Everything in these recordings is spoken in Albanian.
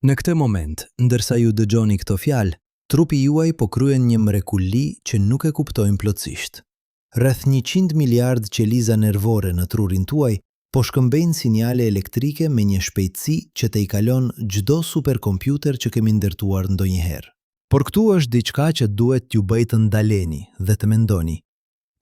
Në këtë moment, ndërsa ju dëgjoni këto fjalë, trupi juaj po kryen një mrekulli që nuk e kuptojnë plotësisht. Rreth 100 miliard qeliza nervore në trurin tuaj po shkëmbejnë sinjale elektrike me një shpejtësi që te i kalon çdo superkompjuter që kemi ndërtuar ndonjëherë. Por këtu është diçka që duhet t'ju bëj të ndaleni dhe të mendoni.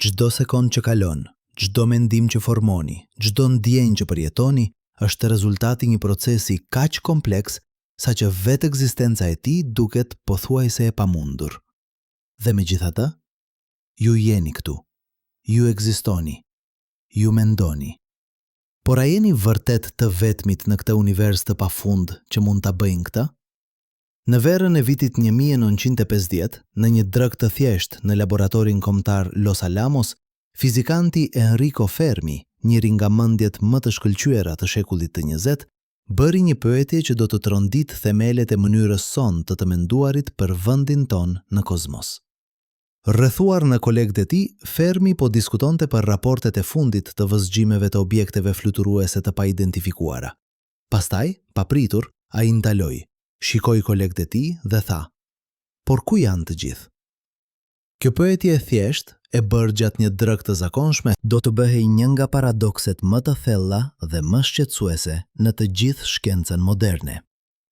Çdo sekond që kalon, çdo mendim që formoni, çdo ndjenjë që përjetoni, është rezultati një procesi kaq kompleks sa që vetë ekzistenca e tij duket pothuajse e pamundur. Dhe megjithatë, ju jeni këtu. Ju ekzistoni. Ju mendoni. Por a jeni vërtet të vetmit në këtë univers të pafund që mund ta bëjnë këtë? Në verën e vitit 1950, në një drog të thjeshtë në laboratorin kombëtar Los Alamos, fizikanti Enrico Fermi, njëri nga mendjet më të shkëlqyera të shekullit të 20, bëri një pyetje që do të trondit themelet e mënyrës sonë të menduarit për vendin ton në kozmos. Rrethuar në kolegët e tij, Fermi po diskutonte për raportet e fundit të vëzhgjimeve të objekteve fluturuese të paidentifikuara. Pastaj, papritur, ai ndaloi, shikoi kolegët e tij dhe tha: "Por ku janë të gjithë?" Kjo pyetje e thjeshtë, e bërë gjatë një drog të zakonshme, do të bëhej një nga paradokset më të thella dhe më shqetësuese në të gjithë shkencën moderne.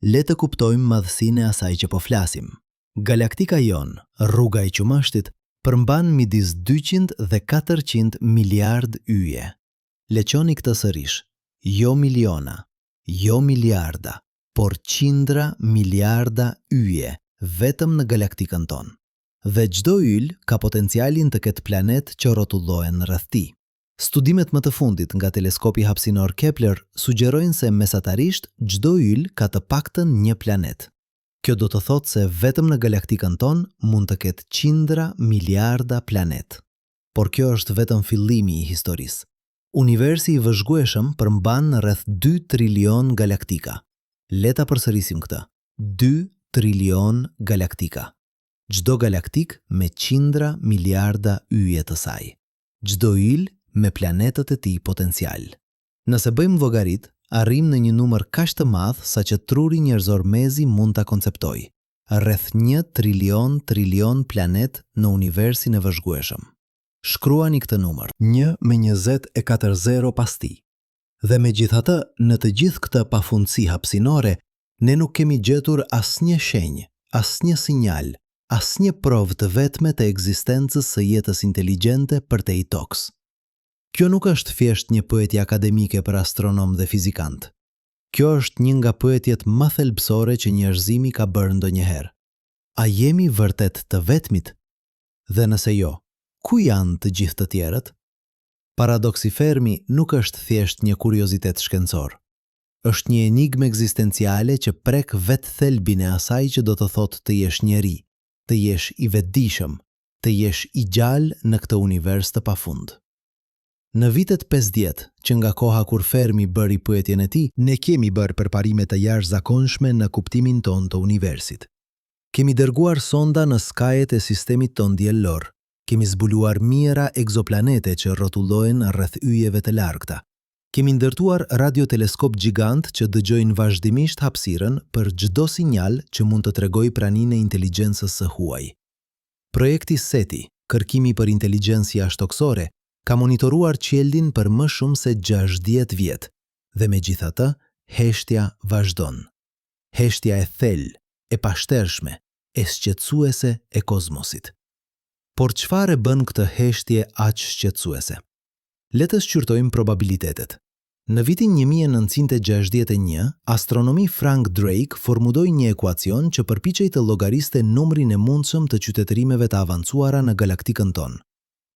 Le të kuptojmë madhësinë e asaj që po flasim. Galaktika jon, rruga e qumështit, përmban midis 200 dhe 400 miliard yje. Le qoni këtë sërish, jo miliona, jo miliarda, por qindra miliarda yje, vetëm në galaktikën tonë. Dhe çdo yll ka potencialin të ketë planet që rrotullohen rreth tij. Studimet më të fundit nga teleskopi hapësinor Kepler sugjerojnë se mesatarisht çdo yll ka të paktën një planet. Kjo do të thotë se vetëm në galaktikën tonë mund të ketë qindra miliarda planet. Por kjo është vetëm fillimi i historisë. Universi i vëzhgueshëm përmban rreth 2 trilion galaktika. Le ta përsërisim këtë. 2 trilion galaktika. Çdo galaktik me qindra miliarda yje të saj. Çdo yll me planetët e tij potencial. Nëse bëjmë llogarit, arrim në një numër kaq të madh sa që truri njerëzor mezi mund ta konceptojë. Rreth 1 trilion planet në universin e vëzhgueshëm. Shkruani këtë numër, 1 me 20 pas tij. Dhe megjithatë, në të gjithë këtë pafundësi hapësinore, ne nuk kemi gjetur asnjë shenjë, asnjë sinjal, asnjë provë të vetme të ekzistencës së jetës inteligjente për te i toks. Kjo nuk është thjesht një pyetje akademike për astronom dhe fizikant. Kjo është një nga pyetjet më thelbësore që njerëzimi ka bërë ndonjëherë. A jemi vërtet të vetmit? Dhe nëse jo, ku janë të gjithë të tjerët? Paradoksi Fermi nuk është thjesht një kuriozitet shkencor. Është një enigmë ekzistenciale që prek vetë thelbin e asaj që do të thotë të jesh njeri, të jesh i vetëdijshëm, të jesh i gjallë në këtë univers të pafund. Në vitet 50, që nga koha kur Fermi bëri pyetjen e tij, ne kemi bërë përparime të jashtëzakonshme në kuptimin ton të universit. Kemi dërguar sonda në skajet e sistemit ton diellor. Kemi zbuluar mijëra egzoplanete që rrotullohen rreth yjeve të largëta. Kemi ndërtuar radioteleskop gjigant që dëgjojnë vazhdimisht hapësirën për çdo sinjal që mund të tregojë praninë e inteligjencës së huaj. Projekti SETI, kërkimi për inteligjencë jashtëtoksore, ka monitoruar qiellin për më shumë se 60 vjet, dhe megjithatë, heshtja vazhdon. Heshtja e thellë, e pashtershme, e shqetësuese e kozmosit. Por çfarë bën këtë heshtje aq shqetësuese? Le të shqyrtojmë probabilitetet. Në vitin 1961, astronomi Frank Drake formuloi një ekuacion që përpiqej të llogariste numrin e mundshëm të qytetërimeve të avancuara në galaktikën tonë.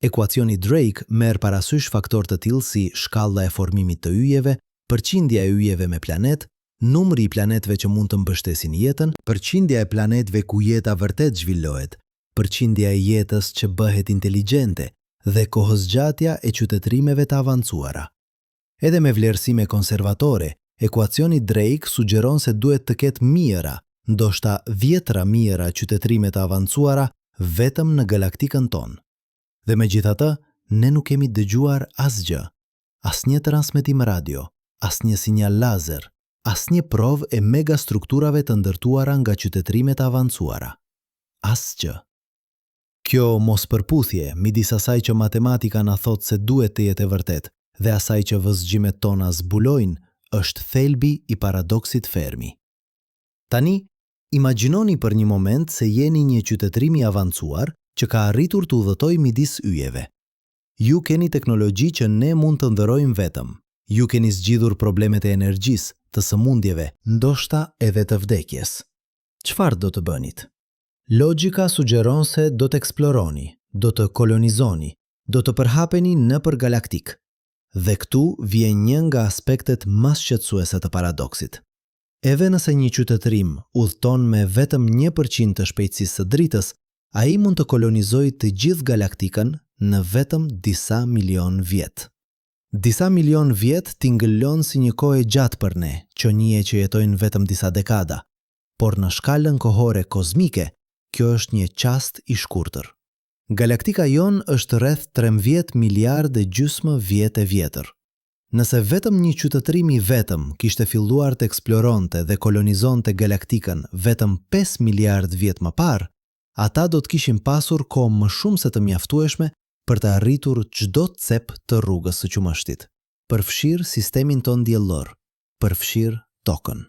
Ekuacioni Drake merr parasysh faktorë të tillë si shkalla e formimit të yjeve, përqindja e yjeve me planet, numri i planetëve që mund të mbështesin jetën, përqindja e planetëve ku jeta vërtet zhvillohet, përqindja e jetës që bëhet inteligjente dhe kohëzgjatja e qytetërimeve të avancuara. Edhe me vlerësime konservatore, ekuacioni Drake sugjeron se duhet të ketë mijëra, ndoshta dhjetra mijëra qytetërime të avancuara vetëm në galaktikën tonë. Dhe megjithatë, ne nuk kemi dëgjuar asgjë, asnjë transmetim radio, asnjë sinjal lazer, asnjë provë e megastrukturave të ndërtuara nga qytetërimet e avancuara. Asgjë. Kjo mospërputhje midis asaj që matematika na thot se duhet të jetë e vërtet dhe asaj që vëzhgjimet tona zbulojnë është thelbi i paradoksit Fermi. Tani, imagjinoni për një moment se jeni një qytetërim i avancuar që ka arritur të udhëtojë midis yjeve. Ju keni teknologji që ne mund të ndërrojmë vetëm. Ju keni zgjidhur problemet e energjisë, të sëmundjeve, ndoshta edhe të vdekjes. Çfarë do të bënit? Logjika sugjeron se do të eksploroni, do të kolonizoni, do të përhapeni nëpër galaktik. Dhe këtu vjen një nga aspektet më shqetësuese të paradoksit. Edhe nëse një qytetërim udhëton me vetëm 1% të shpejtësisë së dritës, ai mund të kolonizojë të gjithë galaktikën në vetëm disa milion vjet. Disa milion vjet tingëllon si një kohë e gjatë për ne, qenie që jetojnë vetëm disa dekada, por në shkallën kohore kozmike, kjo është një qast i shkurtër. Galaktika jon është rreth 13 miliardë gjysmë vjet e vjetër. Nëse vetëm një qytetërim i vetëm kishte filluar të eksploronte dhe kolonizonte galaktikën vetëm 5 miliardë vjet më parë, ata do të kishin pasur kohë më shumë se të mjaftueshme për të arritur çdo cep të rrugës së qumështit, përfshirë sistemin ton diellor, përfshirë tokën.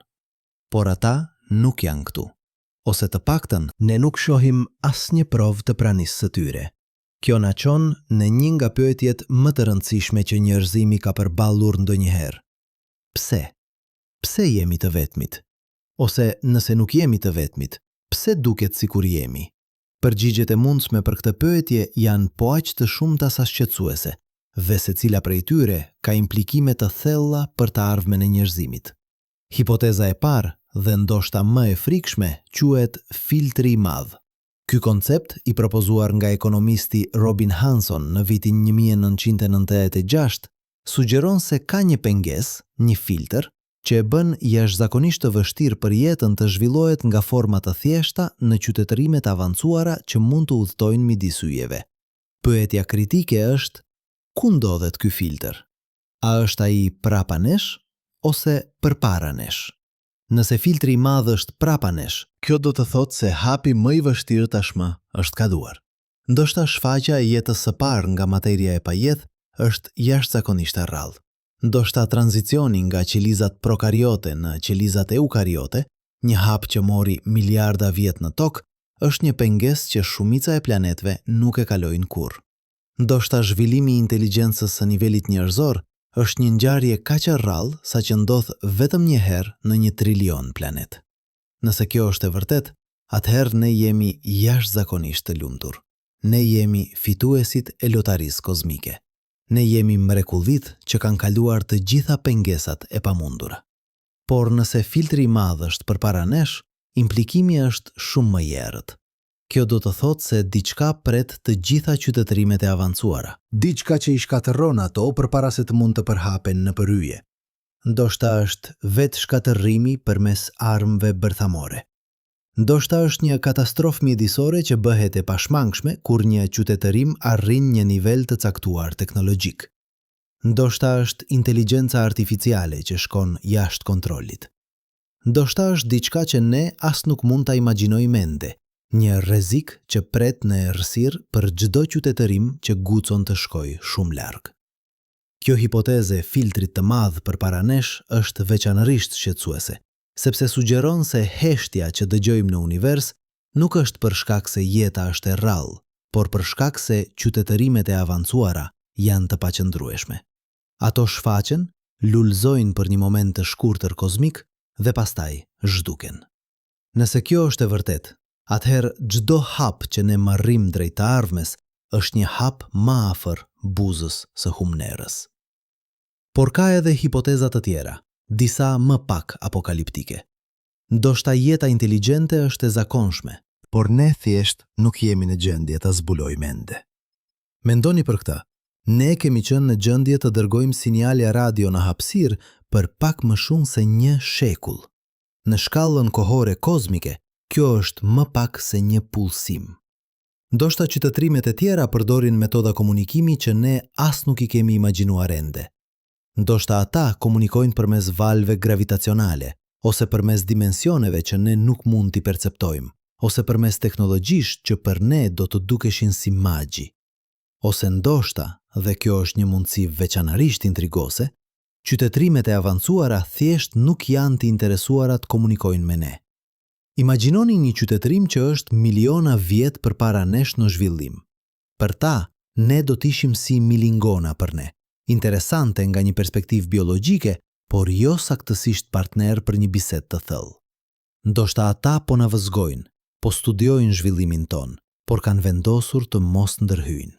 Por ata nuk janë këtu. Ose të paktën, ne nuk shohim asnjë provë të pranisë së tyre. Kjo na çon në një nga pyetjet më të rëndësishme që njerëzimi ka përballur ndonjëherë. Pse? Pse jemi të vetmit? Ose nëse nuk jemi të vetmit, pse duket sikur jemi? Përgjigjet e mundshme për këtë pyetje janë po aq të shumta sa shqetësuese, dhe secila prej tyre ka implikime të thella për të ardhmen e njerëzimit. Hipoteza e parë dhe ndoshta më e frikshme quhet filtri i madh. Ky koncept i propozuar nga ekonomisti Robin Hanson në vitin 1996 sugjeron se ka një pengesë, një filtr, që e bën jashtëzakonisht të vështirë për jetën të zhvillohet nga forma të thjeshta në qytetërimet avancuara që mund të udhtojnë midis yjeve. Pyetja kritike është, ku ndodhet ky filtr? A është ai prapa nesh ose përpara nesh? Nëse filtri i madh është prapa nesh, kjo do të thotë se hapi më i vështirë tashmë është kaluar. Ndoshta shfaqja e jetës së parë nga materia e pajeth është jashtëzakonisht e rrallë. Ndoshta tranzicioni nga qelizat prokariote në qelizat eukariote, një hap që mori miliarda vjet në tokë, është një pengesë që shumica e planetëve nuk e kalojnë kurrë. Ndoshta zhvillimi i inteligjencës së nivelit njerëzor është një ngjarje kaq e rrallë sa që ndodh vetëm një herë në 1 trilion planet. Nëse kjo është e vërtet, atëherë ne jemi jashtëzakonisht të lumtur. Ne jemi fituesit e lotarisë kozmike. Ne jemi mrekullit që kanë kaluar të gjitha pengesat e pamundura. Por nëse filtri i madh është përpara nesh, implikimi është shumë më i errët. Kjo do të thotë se diçka pret të gjitha qytetërimet e avancuara. Diçka që i shkatërron ato përpara se të mund të përhapen në përhyje. Ndoshta është vetë shkatërrimi përmes armëve bërthamore. Ndoshta është një katastrofë mjedisore që bëhet e pashmangshme kur një qytetërim arrin një nivel të caktuar teknologjik. Ndoshta është inteligjenca artificiale që shkon jashtë kontrollit. Ndoshta është diçka që ne as nuk mund ta imagjinojmë ende, një rrezik që pret në errësirë për çdo qytetërim që guxon të shkojë shumë larg. Kjo hipoteze e filtrit të madh përpara nesh është veçanërisht shqetësuese, sepse sugjeron se heshtja që dëgjojmë në univers nuk është për shkak se jeta është e rrallë, por për shkak se qytetërimet e avancuara janë të paqëndrueshme. Ato shfaqen, lulëzojnë për një moment të shkurtër kozmik dhe pastaj zhduken. Nëse kjo është e vërtet, atëherë çdo hap që ne marrim drejt të ardhmes është një hap më afër buzës së humnerës. Por ka edhe hipoteza të tjera, disa më pak apokaliptike. Ndoshta jeta inteligjente është e zakonshme, por ne thjesht nuk jemi në gjendje ta zbulojmë ende. Mendoni për këtë. Ne kemi qenë në gjendje të dërgojmë sinjale radio në hapësirë për pak më shumë se 1 shekull. Në shkallën kohore kozmike, kjo është më pak se 1 pulsim. Ndoshta qytetërimet e tjera përdorin metoda komunikimi që ne as nuk i kemi imagjinuar ende. Ndoshta ata komunikojnë përmes valve gravitacionale, ose përmes dimensioneve që ne nuk mund t'i perceptojmë, ose përmes teknologjisë që për ne do të dukeshin si magji. Ose ndoshta, dhe kjo është një mundësi veçanërisht intrigose, qytetrimet e avancuara thjesht nuk janë të interesuara të komunikojnë me ne. Imagjinoni një qytetrim që është miliona vjet përpara nesh në zhvillim. Për ta, ne do t'ishim si milingona për ne, interesante nga një perspektivë biologjike, por jo saktësisht partner për një bisedë të thellë. Ndoshta ata po na vëzgojnë, po studiojnë zhvillimin ton, por kanë vendosur të mos ndërhyjnë.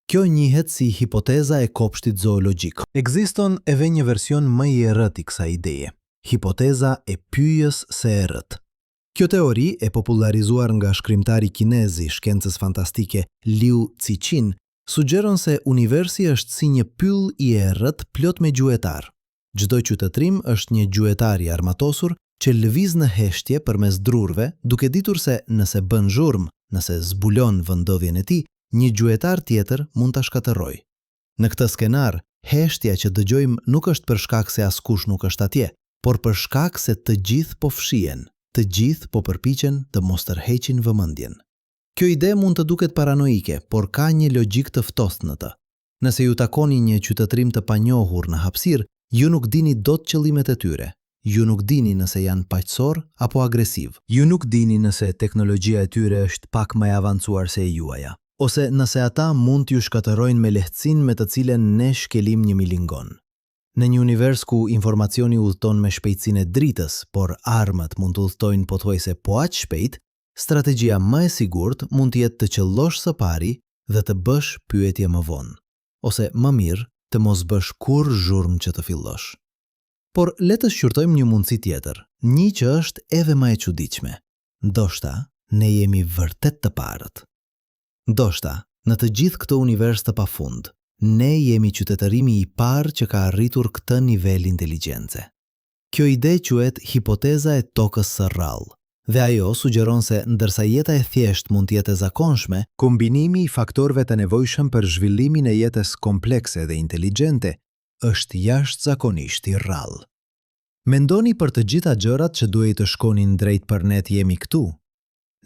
Kjo njihet si hipoteza e kopshtit zoologjik. Ekziston edhe një version më i errët i kësaj ideje, hipoteza e pyjes së errët. Kjo teori e popularizuar nga shkrimtari kinez i shkencës fantastike Liu Cixin sugjeron se universi është si një pyll i errët plot me gjuetar. Çdo qytetrim është një gjuetar i armatosur që lëviz në heshtje përmes drurve, duke ditur se nëse bën zhurmë, nëse zbulon vendodhjen e tij, një gjuetar tjetër mund ta shkatërrojë. Në këtë skenar, heshtja që dëgjojmë nuk është për shkak se askush nuk është atje, por për shkak se të gjithë po fshihen, të gjithë po përpiqen të mos tërheqin vëmendjen. Kjo ide mund të duket paranoike, por ka një logjik të ftohtë në të. Nëse ju takoni një qytetrim të panjohur në hapësirë, ju nuk dini dot qëllimet e tyre. Ju nuk dini nëse janë paqësor apo agresiv. Ju nuk dini nëse teknologjia e tyre është pak më e avancuar se e juaja, ose nëse ata mund t'ju shkatërrojnë me lehtësinë me të cilën ne shkelim një milingon. Në një univers ku informacioni udhëton me shpejtësinë e dritës, por armët mund të udhëtojnë pothuajse po aq shpejt, strategjia më e sigurt mund të jetë të qellosh së pari dhe të bësh pyetje më vonë, ose më mirë të mos bësh kurrë zhurmë që të fillosh. Por le të shqyrtojmë një mundësi tjetër, një që është edhe më e çuditshme. Ndoshta ne jemi vërtet të parët. Ndoshta, në të gjithë këtë univers të pafund, ne jemi qytetërimi i parë që ka arritur këtë nivel inteligjence. Kjo ide quhet hipoteza e tokës së rrallë, dhe ajo sugjeron se ndërsa jeta e thjeshtë mund të jetë e zakonshme, kombinimi i faktorëve të nevojshëm për zhvillimin e jetës komplekse dhe inteligjente është jashtëzakonisht i rrallë. Mendoni për të gjitha gjërat që duhet të shkonin drejt për ne të jemi këtu.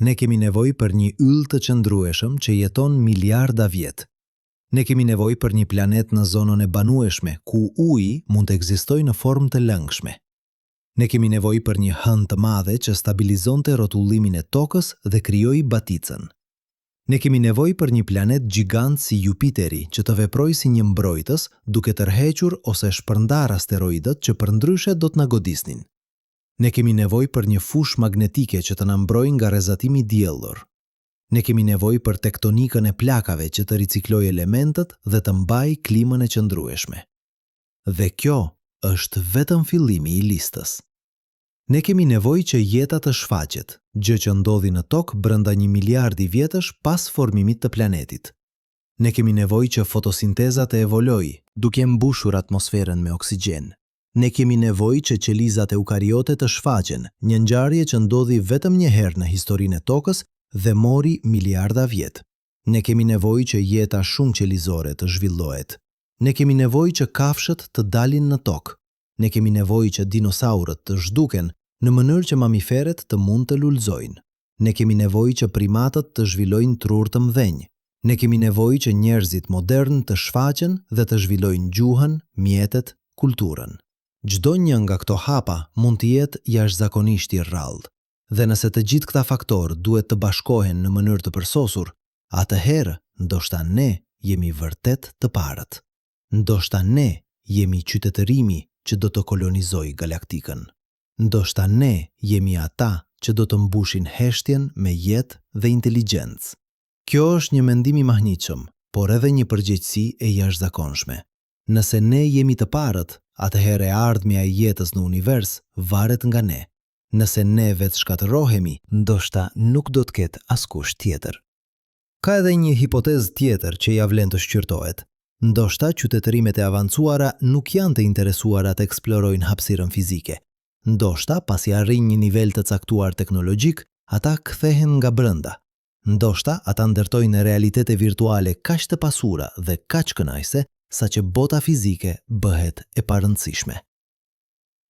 Ne kemi nevojë për një yll të qëndrueshëm që jeton miliarda vjet. Ne kemi nevojë për një planet në zonën e banueshme, ku uji mund të ekzistojë në formë të lëngshme. Ne kemi nevojë për një hënë të madhe që stabilizonte rrotullimin e tokës dhe krijoi baticën. Ne kemi nevojë për një planet gjigant si Jupiteri që të veprojë si një mbrojtës, duke tërhequr ose shpërndar asteroidët që përndryshe do të na godisnin. Ne kemi nevojë për një fushë magnetike që të na mbrojë nga rrezatimi diellor. Ne kemi nevojë për tektonikën e plakave që të riciklojë elementët dhe të mbajë klimën e qëndrueshme. Dhe kjo është vetëm fillimi i listës. Ne kemi nevojë që jeta të shfaqet, gjë që ndodhi në tokë brenda 1 miliardi vjetësh pas formimit të planetit. Ne kemi nevojë që fotosinteza të evolojë, duke mbushur atmosferën me oksigjen. Ne kemi nevojë që qelizat eukariote të shfaqen, një ngjarje që ndodhi vetëm një herë në historinë e tokës dhe mori miliarda vjet. Ne kemi nevojë që jeta shumë qelizore të zhvillohet. Ne kemi nevojë që kafshët të dalin në tokë. Ne kemi nevojë që dinosaurët të zhduken në mënyrë që mamiferet të mund të lulëzojnë. Ne kemi nevojë që primatët të zhvillojnë trur të mëdhenj. Ne kemi nevojë që njerëzit modern të shfaqen dhe të zhvillojnë gjuhën, mjetet, kulturën. Çdo një nga këto hapa mund të jetë jashtëzakonisht i rrallë. Dhe nëse të gjithë këta faktorë duhet të bashkohen në mënyrë të përsosur, atëherë ndoshta ne jemi vërtet të parët. Ndoshta ne jemi qytetërimi që do të kolonizojë galaktikën. Ndoshta ne jemi ata që do të mbushin heshtjen me jetë dhe inteligjencë. Kjo është një mendim i mahnitshëm, por edhe një përgjegjësi e jashtëzakonshme. Nëse ne jemi të parët, atëherë ardhmja e jetës në univers varet nga ne. Nëse ne vetë shkatërrohemi, ndoshta nuk do të ketë askush tjetër. Ka edhe një hipotezë tjetër që ja vlen të shqyrtohet. Ndoshta qytetërimet e avancuara nuk janë të interesuara të eksplorojnë hapësirën fizike. Ndoshta, pasi arrin një nivel të caktuar teknologjik, ata kthehen nga brenda. Ndoshta, ata ndërtojnë realitete virtuale kaq të pasura dhe kaq kënaqëse saqë bota fizike bëhet e parëndësishme.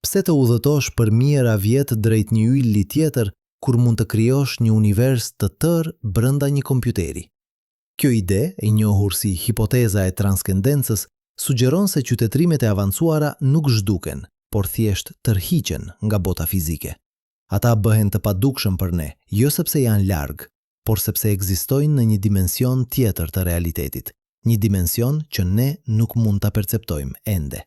Pse të udhëtosh për mijëra vjet drejt një ylli tjetër kur mund të krijosh një univers të tërë brenda një kompjuteri? Kjo ide, e njohur si hipoteza e transcendencës, sugjeron se qytetrimet e avancuara nuk zhduken, por thjesht tërhiqen nga bota fizike. Ata bëhen të padukshëm për ne, jo sepse janë larg, por sepse ekzistojnë në një dimension tjetër të realitetit, një dimension që ne nuk mund ta perceptojmë ende.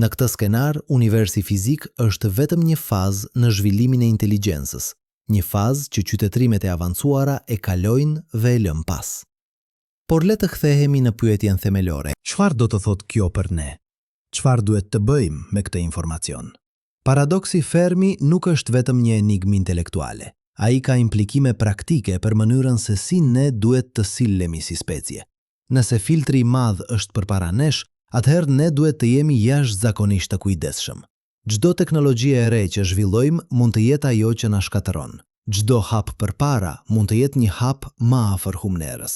Në këtë skenar, universi fizik është vetëm një fazë në zhvillimin e inteligjencës, një fazë që qytetrimet e avancuara e kalojnë dhe e lën pas. Por le të kthehemi në pyetjen themelore. Çfarë do të thotë kjo për ne? Çfarë duhet të bëjmë me këtë informacion? Paradoksi Fermi nuk është vetëm një enigmë intelektuale. Ai ka implikime praktike për mënyrën se si ne duhet të sillemi si specie. Nëse filtri i madh është përpara nesh, atëherë ne duhet të jemi jashtëzakonisht të kujdesshëm. Çdo teknologji e re që zhvillojmë mund të jetë ajo që na shkatëron. Çdo hap përpara mund të jetë një hap më afër humnerës.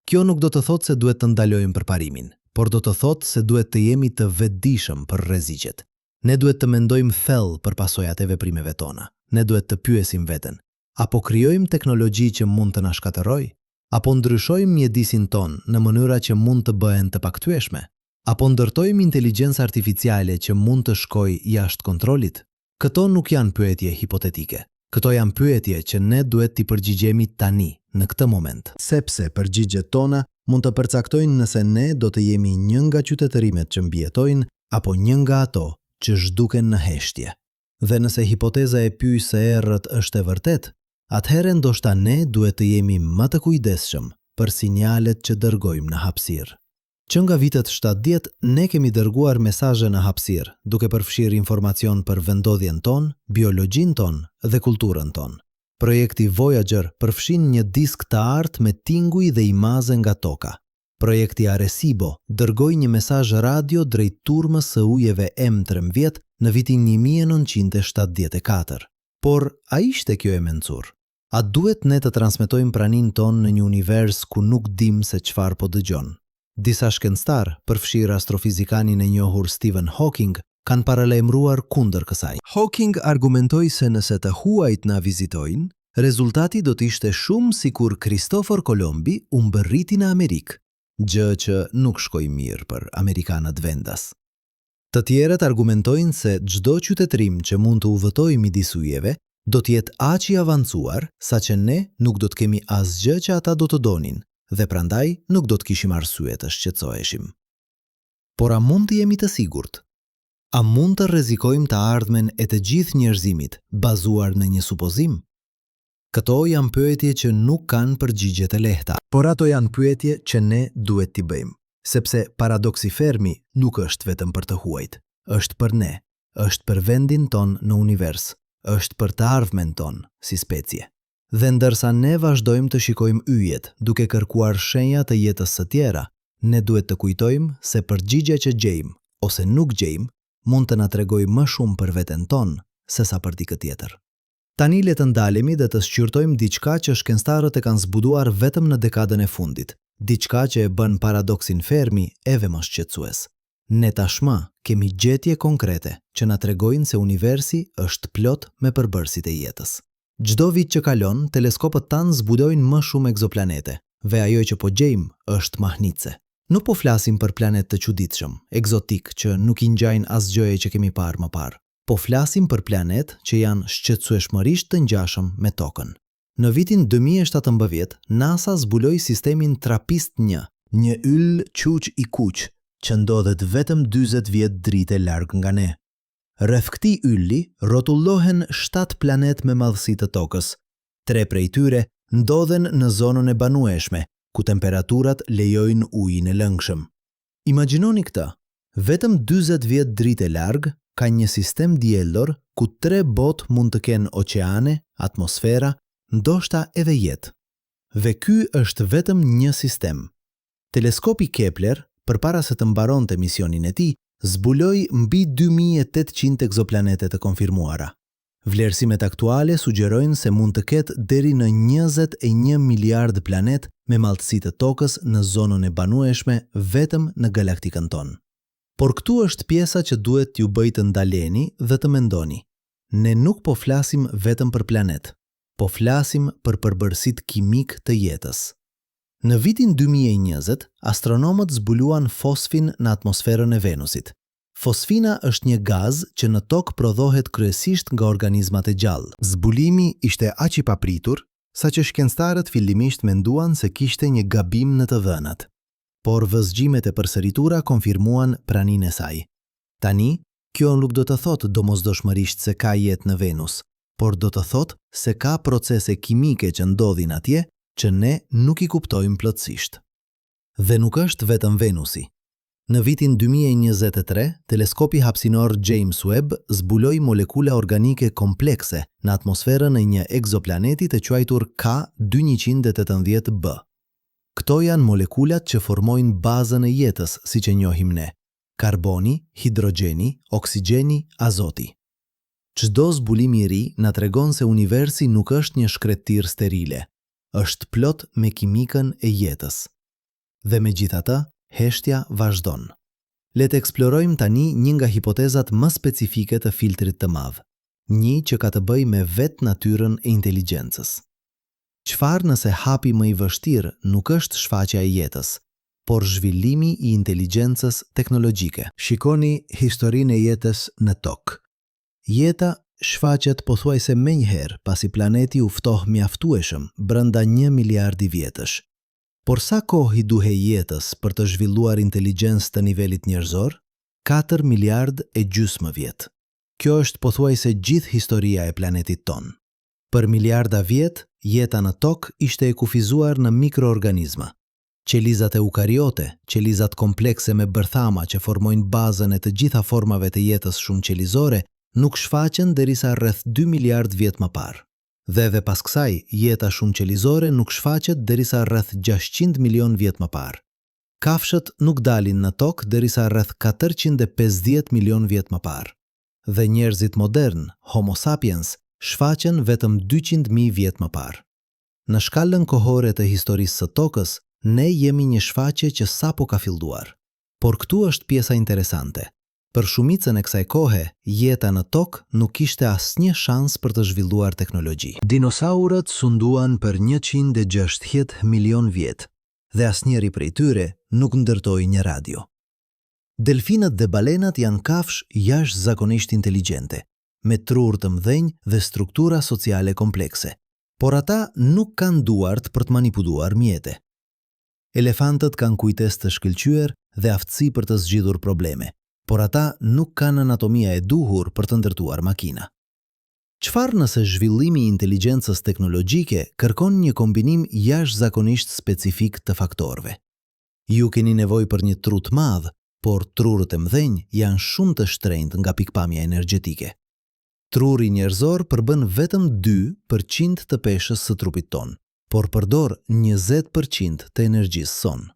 Kjo nuk do të thotë se duhet të ndalojmë përparimin, por do të thotë se duhet të jemi të vetëdijshëm për rreziqet. Ne duhet të mendojmë thellë për pasojat e veprimeve tona. Ne duhet të pyesim veten: apo krijojmë teknologji që mund të na shkatërrojë? Apo ndryshojmë mjedisin ton në mënyra që mund të bëhen të pakthyeshme? Apo ndërtojmë inteligjencë artificiale që mund të shkojë jashtë kontrollit? Këto nuk janë pyetje hipotetike. Këto janë pyetje që ne duhet t'i përgjigjemi tani, në këtë moment, sepse përgjigjet tona mund të përcaktojnë nëse ne do të jemi një nga qytetërimet që mbijetojnë apo një nga ato që zhduken në heshtje. Dhe nëse hipoteza e pyjë së errët është e vërtet, atëherë ndoshta ne duhet të jemi më të kujdesshëm për sinjalet që dërgojmë në hapësirë. Që nga vitet 70, ne kemi dërguar mesazhe në hapësirë, duke përfshirë informacion për vendodhjen ton, biologjin ton dhe kulturën ton. Projekti Voyager përfshin një disk të artë me tinguj dhe imaze nga toka. Projekti Arecibo dërgoi një mesazh radio drejt turmës së ujeve M13 në vitin 1974. Por a ishte kjo e mençur? A duhet ne të transmetojmë praninë ton në një univers ku nuk dim se çfarë po dëgjon? Disa shkencëtar, përfshirë astrofizikanin e njohur Stephen Hawking, kanë paralajmëruar kundër kësaj. Hawking argumentoi se nëse të huajt na vizitojnë, rezultati do të ishte shumë sikur Kristofor Kolombi u mbërriti në Amerikë, gjë që nuk shkoi mirë për amerikanët vendas. Të tjerët argumentojnë se çdo qytetrim që mund të udhëtojë midis ujeve do të jetë aq i avancuar saqë ne nuk do të kemi asgjë që ata do të donin, dhe prandaj nuk do të kishim arsye të shqetësoheshim. Por a mund të jemi të sigurt? A mund të rrezikojmë të ardhmen e të gjithë njerëzimit bazuar në një supozim? Këto janë pyetje që nuk kanë përgjigje të lehta, por ato janë pyetje që ne duhet t'i bëjmë, sepse paradoksi Fermi nuk është vetëm për të huajt, është për ne, është për vendin ton në univers, është për të ardhmen ton si specie. Dhe ndërsa ne vazhdojmë të shikojmë yjet duke kërkuar shenja të jetës së tjera, ne duhet të kujtojmë se përgjigja që gjejmë ose nuk gjejmë mund të na tregojë më shumë për veten tonë sesa për dikë tjetër. Tani le të ndalemi dhe të shqyrtojmë diçka që shkencëtarët e kanë zbuduar vetëm në dekadën e fundit, diçka që e bën paradoksin Fermi eve më shqetësues. Ne tashmë kemi gjetje konkrete që na tregojnë se universi është plot me përbërësit e jetës. Çdo vit që kalon, teleskopët tanë zbudojnë më shumë egzoplanete, dhe ajo që po gjejmë është mahnitse. Nuk po flasim për planet të çuditshëm, egzotik që nuk i ngjajnë asgjëje që kemi parë më parë. Po flasim për planet që janë shqetësueshmërisht të ngjashëm me Tokën. Në vitin 2017, NASA zbuloi sistemin TRAPPIST-1, një yll quq i kuq që ndodhet vetëm 40 vjet drite larg nga ne. Rreth këtij ylli rrotullohen 7 planet me madhësi të Tokës. 3 prej tyre ndodhen në zonën e banueshme, ku temperaturat lejojnë ujin e lëngshëm. Imagjinoni këtë, vetëm 40 vjet drite larg ka një sistem diellor ku 3 botë mund të kenë oqeane, atmosfera, ndoshta edhe jetë. Dhe ky është vetëm një sistem. Teleskopi Kepler, përpara se të mbaronte misionin e tij, zbuloi mbi 2800 egzoplanete të konfirmuara. Vlerësimet aktuale sugjerojnë se mund të ketë deri në 21 miliard planet me maltësitë e tokës në zonën e banueshme vetëm në galaktikën tonë. Por këtu është pjesa që duhet t'ju bëj të ndaleni dhe të mendoni. Ne nuk po flasim vetëm për planet, po flasim për përbërësit kimik të jetës. Në vitin 2020, astronomët zbuluan fosfin në atmosferën e Venusit. Fosfina është një gaz që në tokë prodhohet kryesisht nga organizmat e gjallë. Zbulimi ishte aq i papritur, sa që shkencëtarët fillimisht menduan se kishte një gabim në të dhënat. Por vëzhgimet e përsëritura konfirmuan praninë e saj. Tani, kjo nuk do të thotë domosdoshmërisht se ka jetë në Venus, por do të thotë se ka procese kimike që ndodhin atje që ne nuk i kuptojmë plotësisht. Dhe nuk është vetëm Venusi. Në vitin 2023, teleskopi hapësinor James Webb zbuloi molekula organike komplekse në atmosferën e një egzoplaneti të quajtur K218b. Këto janë molekulat që formojnë bazën e jetës, siç e njohim ne: karboni, hidrogjeni, oksigjeni, azoti. Çdo zbulim i ri na tregon se universi nuk është një shkretëtirë sterile, është plot me kimikën e jetës. Dhe megjithatë, heshtja vazhdon. Le të eksplorojmë tani një nga hipotezat më specifike të filtrit të madh, një që ka të bëjë me vetë natyrën e inteligjencës. Çfarë nëse hapi më i vështirë nuk është shfaqja e jetës, por zhvillimi i inteligjencës teknologjike? Shikoni historinë e jetës në tokë. Jeta shfaqet pothuajse menjëherë pasi planeti u ftoh mjaftueshëm brenda 1 miliardi vjetësh. Por sa kohë i duhej jetës për të zhvilluar inteligjencë të nivelit njerëzor? 4 miliard e gjysmë vjet. Kjo është pothuajse gjithë historia e planetit tonë. Për miliarda vjet, jeta në tokë ishte e kufizuar në mikroorganizma. Qelizat eukariote, qelizat komplekse me bërthama që formojnë bazën e të gjitha formave të jetës shumë qelizore, nuk shfaqen derisa rreth 2 miliard vjet më parë. Dhe edhe pas kësaj, jeta shumë qelizore nuk shfaqet derisa rreth 600 milion vjet më parë. Kafshët nuk dalin në tokë derisa rreth 450 milion vjet më parë. Dhe njerëzit modern, Homo sapiens, shfaqen vetëm 200.000 vjet më parë. Në shkallën kohore të historisë së tokës, ne jemi një shfaqje që sapo ka filluar. Por këtu është pjesa interesante. Për shumicën e kësaj kohe, jeta në tokë nuk kishte asnjë shans për të zhvilluar teknologji. Dinosaurët sunduan për 160 milion vjet, dhe asnjëri prej tyre nuk ndërtoi një radio. Delfinët dhe balenat janë kafshë jashtëzakonisht inteligjente, me trur të mëdhenj dhe struktura sociale komplekse, por ata nuk kanë duart për të manipuluar mjete. Elefantët kanë kujtesë të shkëlqyer dhe aftësi për të zgjidhur probleme, por ata nuk kanë anatomia e duhur për të ndërtuar makina. Çfarë nëse zhvillimi i inteligjencës teknologjike kërkon një kombinim jashtëzakonisht specifik të faktorëve? Ju keni nevojë për një tru të madh, por trurët e mëdhenj janë shumë të shtrenjtë nga pikpamja energjetike. Truri njerëzor përbën vetëm 2% të peshës së trupit tonë, por përdor 20% të energjisë sonë.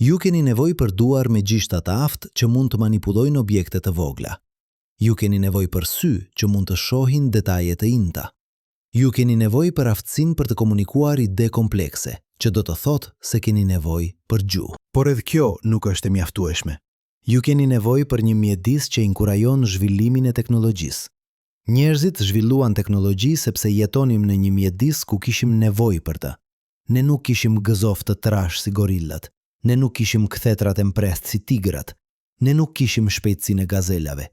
Ju keni nevojë për duar me gishta të aftë që mund të manipulojnë objekte të vogla. Ju keni nevojë për sy që mund të shohin detaje të inta. Ju keni nevojë për aftësinë për të komunikuar ide komplekse, që do të thotë se keni nevojë për gjuhë. Por edhe kjo nuk është e mjaftueshme. Ju keni nevojë për një mjedis që inkurajon zhvillimin e teknologjisë. Njerëzit zhvilluan teknologji sepse jetonim në një mjedis ku kishim nevojë për të. Ne nuk kishim gëzof të trash si gorillat. Ne nuk kishim kthetrat e mprehtë si tigrat. Ne nuk kishim shpejtësinë e gazelave.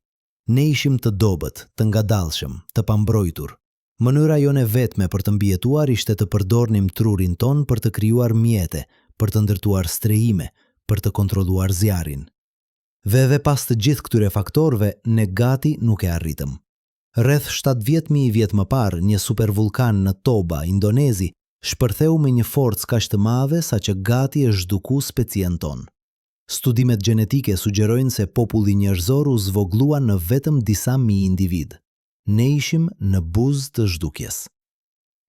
Ne ishim të dobët, të ngadalshëm, të pambrojtur. Mënyra jone vetme për të mbijetuar ishte të përdornim trurin ton për të krijuar mjete, për të ndërtuar strehime, për të kontrolluar zjarrin. Dhe edhe pas të gjithë këtyre faktorëve, ne gati nuk e arritëm. Rreth 70.000 vjet më parë, një supervulkan në Toba, Indonezi, shpërtheu me një forcë kaq të madhe sa që gati e zhduku specien tonë. Studimet gjenetike sugjerojnë se populli njerëzor u zvoglua në vetëm disa mijë individ. Ne ishim në buzë të zhdukjes.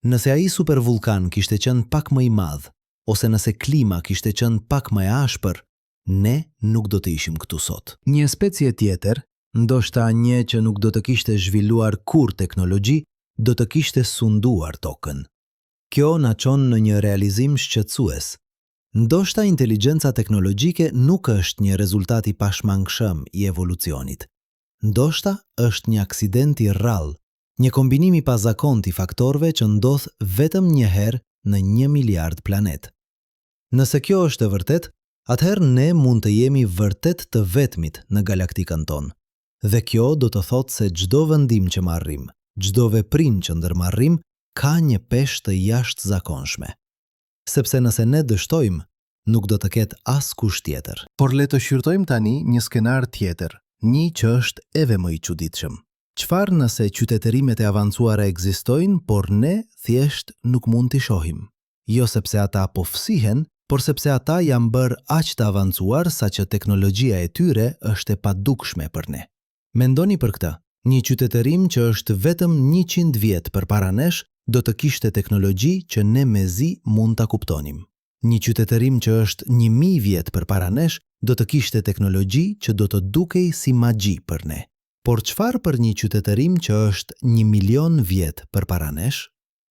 Nëse ai supervulkan kishte qenë pak më i madh, ose nëse klima kishte qenë pak më e ashpër, ne nuk do të ishim këtu sot. Një specie tjetër, ndoshta një që nuk do të kishte zhvilluar kur teknologji, do të kishte sunduar tokën. Kjo na çon në një realizim shqetësues. Ndoshta inteligjenca teknologjike nuk është një rezultat i pashmangshëm i evolucionit. Ndoshta është një aksident i rrallë, një kombinim i pazakontë i faktorëve që ndodh vetëm një herë në 1 miliard planet. Nëse kjo është e vërtet, atëherë ne mund të jemi vërtet të vetmit në galaktikën tonë. Dhe kjo do të thotë se çdo vendim që marrim, çdo veprim që ndërmarrim, ka një peshë të jashtëzakonshme. Sepse nëse ne dështojmë, nuk do të ketë askush tjetër. Por le të shqyrtojmë tani një skenar tjetër, një që është edhe më i çuditshëm. Çfarë nëse qytetërimet e avancuara ekzistojnë, por ne thjesht nuk mund t'i shohim? Jo sepse ata po fsihen, por sepse ata janë bërë aq të avancuar sa që teknologjia e tyre është e padukshme për ne. Mendoni për këtë, një qytetërim që është vetëm 100 vjet përpara nesh do të kishte teknologji që ne mezi mund ta kuptonim. Një qytetërim që është 1000 vjet përpara nesh do të kishte teknologji që do të dukej si magji për ne. Por çfarë për një qytetërim që është 1.000.000 vjet përpara nesh?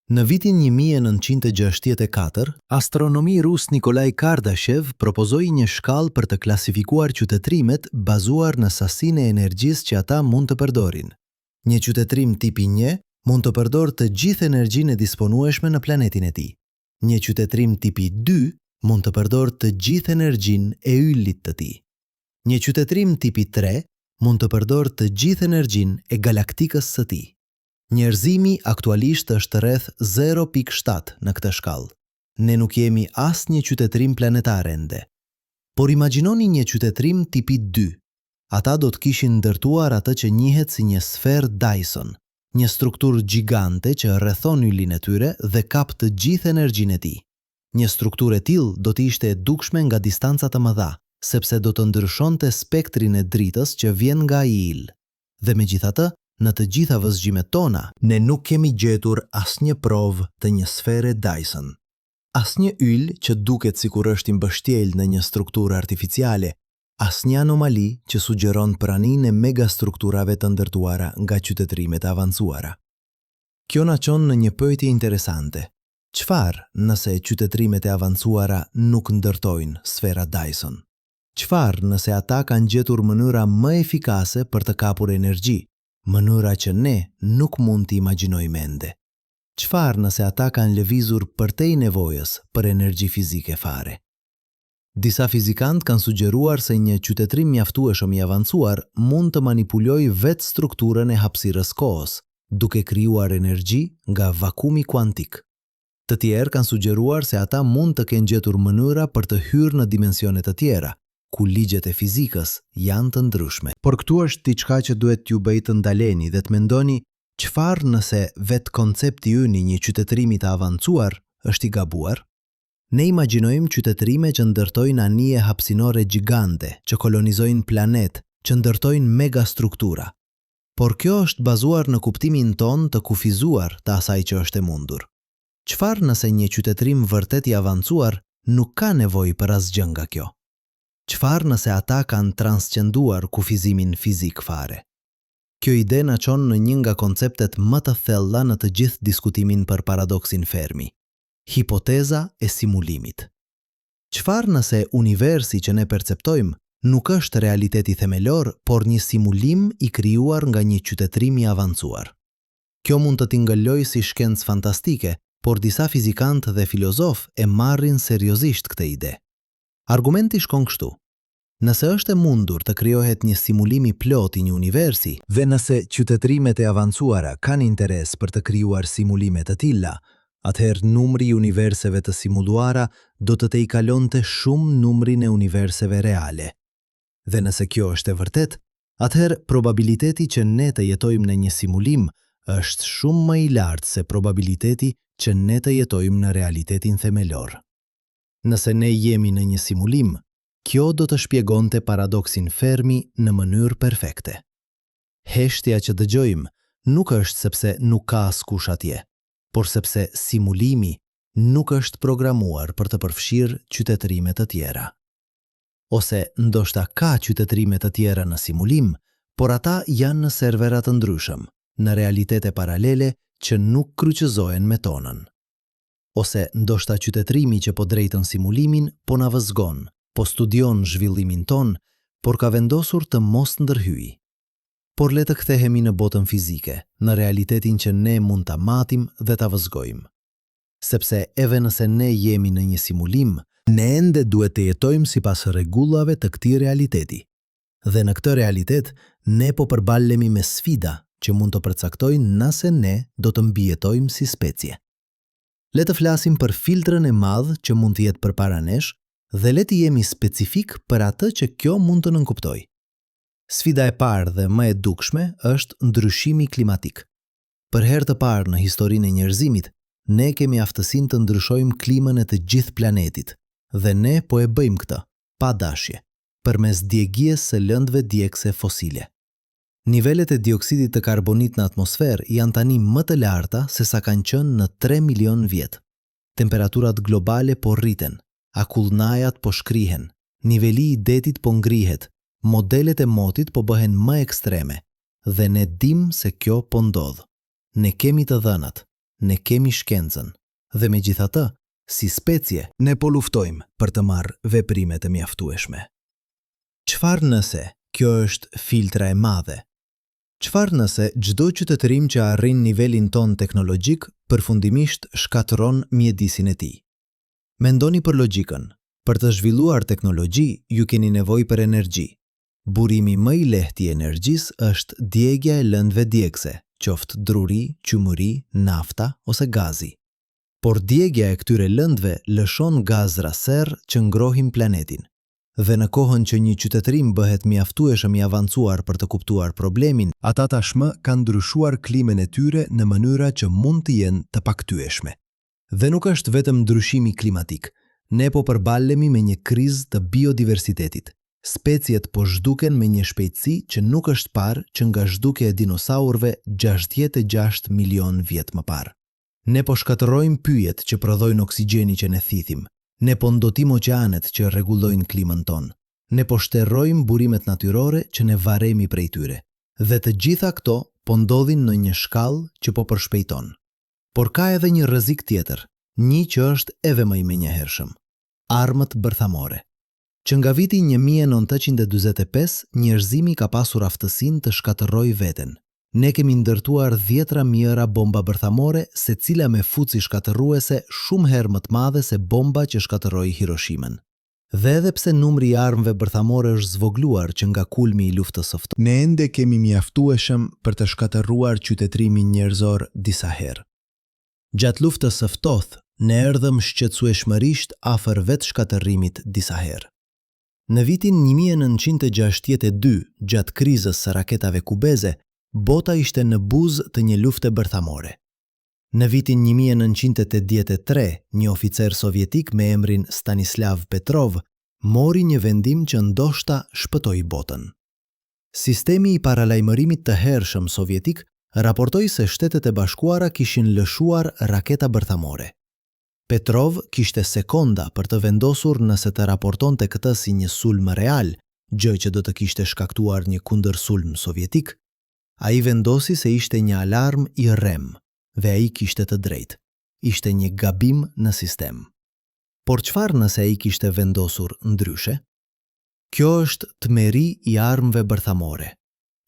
Në vitin 1964, astronomi rus Nikolaj Kardashev propozoi një shkallë për të klasifikuar qytetërimet bazuar në sasinë e energjisë që ata mund të përdorin. Një qytetërim tipi 1 mund të përdor të gjithë energjinë e disponueshme në planetin e tij. Një qytetërim tipi 2 mund të përdor të gjithë energjinë e yllit të tij. Një qytetërim tipi 3 mund të përdor të gjithë energjinë e galaktikës së tij. Njerëzimi aktualisht është rreth 0.7 në këtë shkallë. Ne nuk jemi asnjë qytetërim planetar ende. Por imagjinoni një qytetërim tipi 2. Ata do të kishin ndërtuar atë që njihet si një sferë Dyson, një strukturë gjigante që rrethon ylin e tyre dhe kap të gjithë energjinë e tij. Një strukturë e tillë do të ishte e dukshme nga distanca të mëdha, sepse do të ndryshonte spektrin e dritës që vjen nga ai yll. Dhe megjithatë, në të gjitha vëzhgimet tona, ne nuk kemi gjetur asnjë provë të një sfere Dyson. Asnjë yll që duket sikur është i mbështjel në një strukturë artificiale, asnjë anomali që sugjeron praninë e megastrukturave të ndërtuara nga qytetërimet e avancuara. Kjo na çon në një pyetje interesante. Çfarë nëse qytetërimet e avancuara nuk ndërtojnë sfera Dyson? Çfarë nëse ata kanë gjetur mënyra më efikase për të kapur energji, mënyra që ne nuk mund t'i imagjinojmë ende? Çfarë nëse ata kanë lëvizur përtej nevojës për energji fizike fare? Disa fizikantë kanë sugjeruar se një qytetërim mjaftueshëm i avancuar mund të manipulojë vetë strukturën e hapësirës kohës, duke krijuar energji nga vakumi kuantik. Të tjerë kanë sugjeruar se ata mund të kenë gjetur mënyra për të hyrë në dimensione të tjera, ku ligjet e fizikës janë të ndryshme. Por këtu është diçka që duhet t'ju bëj të ndaleni dhe të mendoni çfarë nëse vetë koncepti ynë i një qytetërimi të avancuar është i gabuar? Ne imagjinojmë qytetërime që ndërtojnë anije hapësinore gjigante, që kolonizojnë planet, që ndërtojnë megastruktura. Por kjo është bazuar në kuptimin ton të kufizuar të asaj që është e mundur. Çfarë nëse një qytetërim vërtet i avancuar nuk ka nevojë për asgjë nga kjo? Çfarë nëse ata kanë transcenduar kufizimin fizik fare? Kjo ide na çon në një nga konceptet më të thella në të gjithë diskutimin për paradoksin Fermi. Hipoteza e simulimit. Çfarë nëse universi që ne perceptojmë nuk është realiteti themelor, por një simulim i krijuar nga një qytetërim i avancuar? Kjo mund të tingëllojë si shkencë fantastike, por disa fizikantë dhe filozofë e marrin seriozisht këtë ide. Argumenti shkon kështu. Nëse është e mundur të krijohet një simulim i plot i një universi, dhe nëse qytetërimet e avancuara kanë interes për të krijuar simulime të tilla, atëherë numri i universeve të simuluara do të i kalonte shumë numrin e universeve reale. Dhe nëse kjo është e vërtet, atëherë probabiliteti që ne të jetojmë në një simulim është shumë më i lartë se probabiliteti që ne të jetojmë në realitetin themelor. Nëse ne jemi në një simulim, kjo do të shpjegonte paradoksin Fermi në mënyrë perfekte. Heshtja që dëgjojmë nuk është sepse nuk ka askush atje, por sepse simulimi nuk është programuar për të përfshirë qytetërime të tjera. Ose ndoshta ka qytetërime të tjera në simulim, por ata janë në servera të ndryshëm, në realitete paralele që nuk kryqëzohen me tonën. ose ndoshta qytetërimi që po drejtën simulimin, po na vëzgon, po studion zhvillimin ton, por ka vendosur të mos ndërhyj. Por le të kthehemi në botën fizike, në realitetin që ne mund ta matim dhe ta vëzgojmë. Sepse edhe nëse ne jemi në një simulim, ne ende duhet të jetojmë sipas rregullave të këtij realiteti. Dhe në këtë realitet, ne po përballemi me sfida që mund të përcaktojnë nëse ne do të mbijetojmë si specie. Le të flasim për filtrën e madh që mund të jetë përpara nesh dhe le të jemi specifik për atë që kjo mund të nënkuptojë. Sfida e parë dhe më e dukshme është ndryshimi klimatik. Për herë të parë në historinë e njerëzimit, ne kemi aftësinë të ndryshojmë klimën e të gjithë planetit dhe ne po e bëjmë këtë, pa dashje, përmes djegjes së lëndëve djegëse fosile. Nivelet e dioksidit të karbonit në atmosferë janë tani më të larta se sa kanë qenë në 3 milion vjet. Temperaturat globale po rriten, akullnajat po shkrihen, niveli i detit po ngrihet, modelet e motit po bëhen më ekstreme dhe ne dim se kjo po ndodh. Ne kemi të dhënat, ne kemi shkencën dhe megjithatë, si specie, ne po luftojmë për të marrë veprimet e mjaftueshme. Çfarë nëse kjo është filtra e madhe? Çfarë nëse çdo qytetërim që arrin nivelin ton teknologjik përfundimisht shkatëron mjedisin e tij? Mendoni për logjikën. Për të zhvilluar teknologji, ju keni nevojë për energji. Burimi më i lehtë i energjisë është djegja e lëndëve djegëse, qoftë druri, qumëri, nafta ose gazi. Por djegja e këtyre lëndëve lëshon gazra serë që ngrohin planetin. Dhe në kohën që një qytetërim bëhet mjaftueshëm i avancuar për të kuptuar problemin, ata tashmë kanë ndryshuar klimën e tyre në mënyra që mund të jenë të paktyeshme. Dhe nuk është vetëm ndryshimi klimatik, ne po përballemi me një krizë të biodiversitetit. Speciet po zhduken me një shpejtësi që nuk është parë që nga zhdukja e dinosaurëve 66 milion vjet më parë. Ne po shkatërrojmë pyjet që prodhojnë oksigjeni që ne thithim. Ne po ndotim oqeanet që rregullojnë klimën tonë. Ne po shterrojmë burimet natyrore që ne varremi prej tyre. Dhe të gjitha këto po ndodhin në një shkallë që po përshpejton. Por ka edhe një rrezik tjetër, një që është edhe më i menjëhershëm: armët bërthamore. Që nga viti 1945, njerëzimi ka pasur aftësinë të shkatërrojë veten. Ne kemi ndërtuar 10 mijëra bomba bërthamore, secila me fuci shkatërruese shumë herë më të madhe se bomba që shkatërroi Hiroshimen. Dhe edhe pse numri i armëve bërthamore është zvogluar që nga kulmi i luftës së ftohtë, ne ende kemi mjaftueshëm për të shkatërruar qytetërimin njerëzor disa herë. Gjatë luftës së ftohtë, ne erdhëm shqetësueshmërisht afër vetë shkatërrimit disa herë. Në vitin 1962, gjatë krizës së raketave kubeze, bota ishte në buzë të një lufte bërthamore. Në vitin 1983, një oficer sovjetik me emrin Stanislav Petrov mori një vendim që ndoshta shpëtoi botën. Sistemi i paralajmërimit të hershëm sovjetik raportoi se Shtetet e Bashkuara kishin lëshuar raketa bërthamore. Petrov kishte sekonda për të vendosur nëse të raportonte këtë si një sulm real, gjë që do të kishte shkaktuar një kundërsulm sovjetik. Ai vendosi se ishte një alarm i rrem, dhe ai kishte të drejtë. Ishte një gabim në sistem. Por çfarë nëse ai kishte vendosur ndryshe? Kjo është tmeri i armëve bërthamore.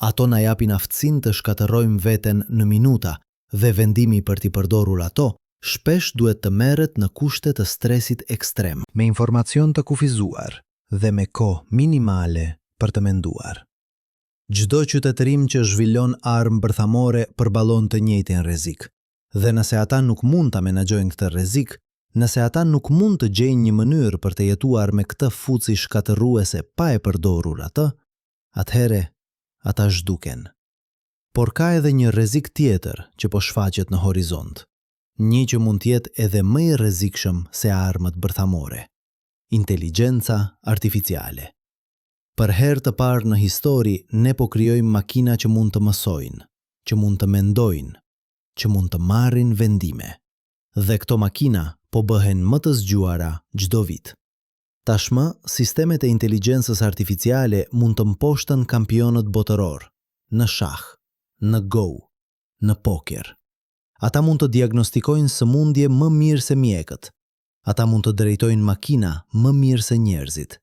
Ato na japin aftësinë të shkatërrojmë veten në minuta dhe vendimi për t'i përdorur ato shpesh duhet të merret në kushte të stresit ekstrem, me informacion të kufizuar dhe me kohë minimale për të menduar. Çdo qytetërim që zhvillon armë bërthamore përballon të njëjtin rrezik, dhe nëse ata nuk mund ta menaxhojnë këtë rrezik, nëse ata nuk mund të gjejnë një mënyrë për të jetuar me këtë fuci shkatërruese pa e përdorur atë, atëherë ata zhduken. Por ka edhe një rrezik tjetër që po shfaqet në horizont. Një që mund të jetë edhe më i rrezikshëm se armët bërthamore: inteligjenca artificiale. Për herë të parë në histori, ne po krijojmë makina që mund të mësojnë, që mund të mendojnë, që mund të marrin vendime. Dhe këto makina po bëhen më të zgjuara çdo vit. Tashmë, sistemet e inteligjencës artificiale mund të mposhtën kampionët botëror, në shah, në go, në poker. Ata mund të diagnostikojnë sëmundje më mirë se mjekët. Ata mund të drejtojnë makina më mirë se njerëzit.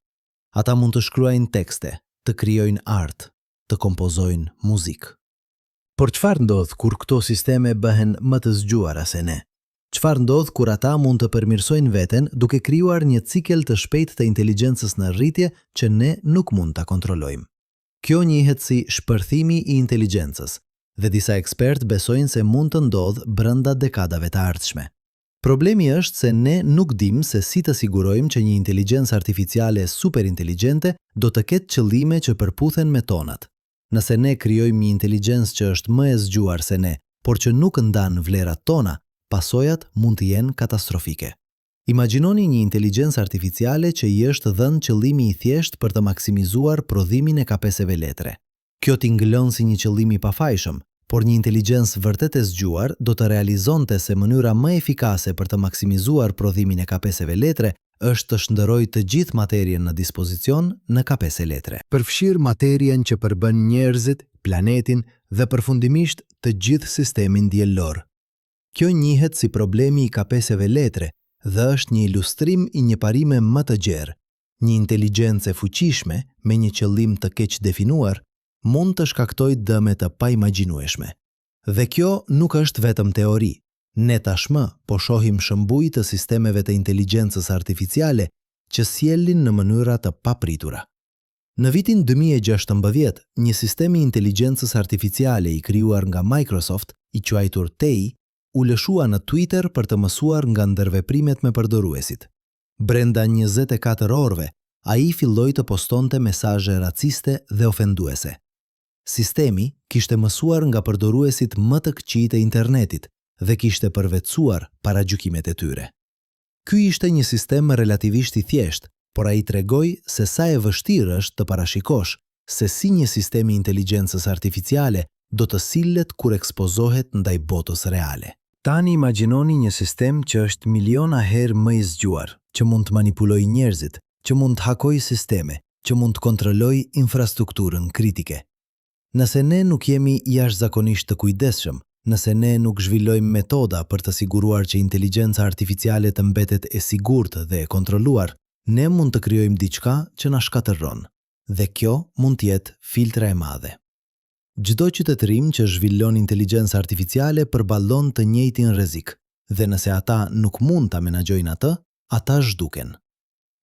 Ata mund të shkruajnë tekste, të krijojnë art, të kompozojnë muzikë. Por çfarë ndodh kur këto sisteme bëhen më të zgjuara se ne? Çfarë ndodh kur ata mund të përmirësojnë veten duke krijuar një cikel të shpejtë të inteligjencës në rritje që ne nuk mund ta kontrollojmë? Kjo njihet si shpërthimi i inteligjencës, dhe disa ekspertë besojnë se mund të ndodhë brenda dekadave të ardhshme. Problemi është se ne nuk dimë se si të sigurojmë që një inteligjencë artificiale superinteligjente do të ketë qëllime që përputhen me tonat. Nëse ne krijojmë një inteligjencë që është më e zgjuar se ne, por që nuk ndan vlerat tona, pasojat mund të jenë katastrofike. Imagjinoni një inteligjencë artificiale që i është dhënë qëllimi i thjeshtë për të maksimizuar prodhimin e kapeseve letre. Kjo t'i ngëllon si një qëllim i pafajshëm, por një inteligjencë vërtet e zgjuar do të realizonte se mënyra më efikase për të maksimizuar prodhimin e kapeseve letre është të shndërojë të gjithë materjen në dispozicion në kapese letre. Përfshir materjen që përbën njerëzit, planetin dhe përfundimisht të gjithë sistemin diellor. Kjo njihet si problemi i kapeseve letre dhe është një ilustrim i një parime më të gjerë. Një inteligjencë e fuqishme me një qëllim të keq definuar mund të shkaktojë dëme të paimagjinueshme. Dhe kjo nuk është vetëm teori. Ne tashmë po shohim shembuj të sistemeve të inteligjencës artificiale që sjellin në mënyra të papritura. Në vitin 2016, një sistem i inteligjencës artificiale i krijuar nga Microsoft, i quajtur TEI, u lëshua në Twitter për të mësuar nga ndërveprimet me përdoruesit. Brenda 24 orëve, ai filloi të postonte mesazhe raciste dhe ofenduese. Sistemi kishte mësuar nga përdoruesit më të këqij të internetit dhe kishte përvetësuar paragjykimet e tyre. Ky ishte një sistem relativisht i thjeshtë, por ai tregoi se sa e vështirë është të parashikosh se si një sistem i inteligjencës artificiale do të sillet kur ekspozohet ndaj botës reale. Tani imagjinoni një sistem që është miliona herë më i zgjuar, që mund të manipulojë njerëzit, që mund të hakojë sisteme, që mund të kontrollojë infrastrukturën kritike. Nëse ne nuk jemi jashtëzakonisht të kujdesshëm, nëse ne nuk zhvillojmë metoda për të siguruar që inteligjenca artificiale të mbetet e sigurt dhe e kontrolluar, ne mund të krijojmë diçka që na shkatërron, dhe kjo mund të jetë filtra e madhe. Çdo qytetërim që zhvillon inteligjencë artificiale përballon të njëjtin rrezik, dhe nëse ata nuk mund ta menaxhojnë atë, ata zhduken.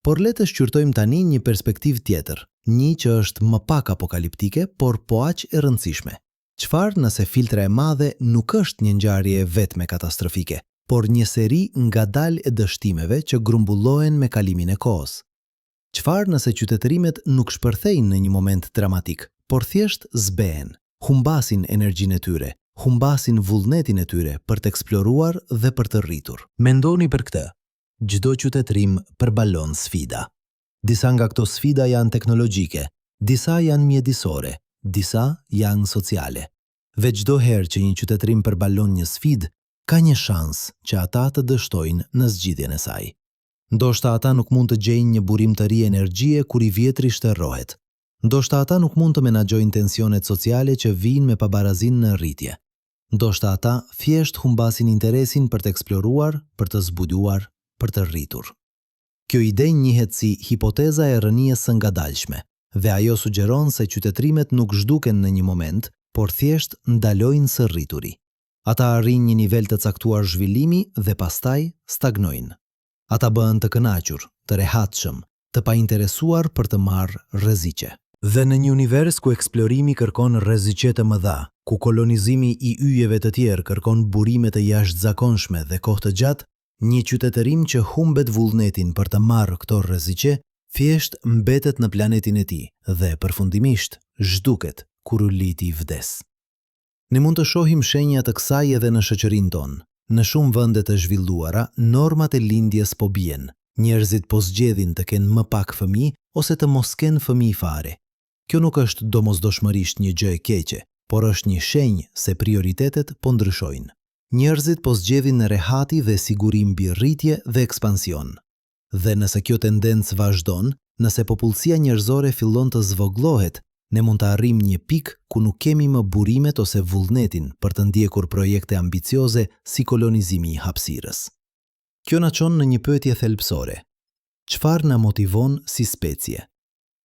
Por le të shqyrtojmë tani një perspektivë tjetër, një që është më pak apokaliptike, por po aq e rëndësishme. Çfarë nëse filtra e madhe nuk është një ngjarje vetme katastrofike, por një seri ngadalë e dështimeve që grumbullohen me kalimin e kohës? Çfarë nëse qytetërimet nuk shpërthejnë në një moment dramatik, por thjesht zbehen, humbasin energjinë e tyre, humbasin vullnetin e tyre për të eksploruar dhe për të rritur? Mendoni për këtë. Çdo qytetërim përballon sfida. Disa nga këto sfida janë teknologjike, disa janë mjedisore, disa janë sociale. Dhe çdo herë që një qytetërim përballon një sfidë, ka një shans që ata të dështojnë në zgjidhjen e saj. Ndoshta ata nuk mund të gjejnë një burim të ri energjie kur i vjetri shterrohet. Ndoshta ata nuk mund të menaxhojnë tensionet sociale që vijnë me pabarazinë në rritje. Ndoshta ata thjesht humbasin interesin për të eksploruar, për të zbuluar, për të rritur. Kjo ide njihet si hipoteza e rënies së ngadalshme, dhe ajo sugjeron se qytetërimet nuk zhduken në një moment, por thjesht ndalojnë së rrituri. Ata arrin një nivel të caktuar zhvillimi dhe pastaj stagnojnë. Ata bëhen të kënaqur, të rehatshëm, të painteresuar për të marrë rreziqe. Dhe në një univers ku eksplorimi kërkon rreziqe të mëdha, ku kolonizimi i yjeve të tjerë kërkon burime të jashtëzakonshme dhe kohë të gjatë, një qytetërim që humbet vullnetin për të marrë këto rreziqe, thjesht mbetet në planetin e tij dhe përfundimisht zhduket kur u liti vdes. Ne mund të shohim shenja të kësaj edhe në shoqërinë tonë. Në shumë vende të zhvilluara, normat e lindjes po bien. Njerëzit po zgjedhin të kenë më pak fëmijë ose të mos kenë fëmijë fare. Kjo nuk është domosdoshmërisht një gjë e keqe, por është një shenjë se prioritetet po ndryshojnë. Njerëzit po zgjedhin rehati dhe siguri mbi rritje dhe ekspansion. Dhe nëse kjo tendencë vazhdon, nëse popullsia njerëzore fillon të zvogëllohet, Ne mund të arrijmë një pikë ku nuk kemi më burimet ose vullnetin për të ndjekur projekte ambicioze si kolonizimi i hapësirës. Kjo na çon në një pyetje thelbësore. Çfarë na motivon si specie?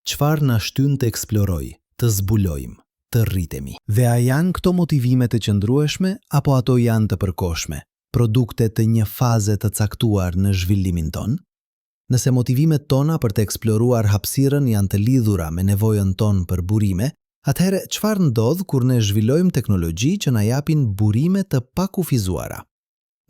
Çfarë na shtyn të eksplorojmë, të zbulojmë, të rritemi? Dhe a janë këto motivimet e qëndrueshme apo ato janë të përkohshme, produkte të një faze të caktuar në zhvillimin ton? Nëse motivimet tona për të eksploruar hapësirën janë të lidhura me nevojën tonë për burime, atëherë çfarë ndodh kur ne zhvillojmë teknologji që na japin burime të pakufizuara?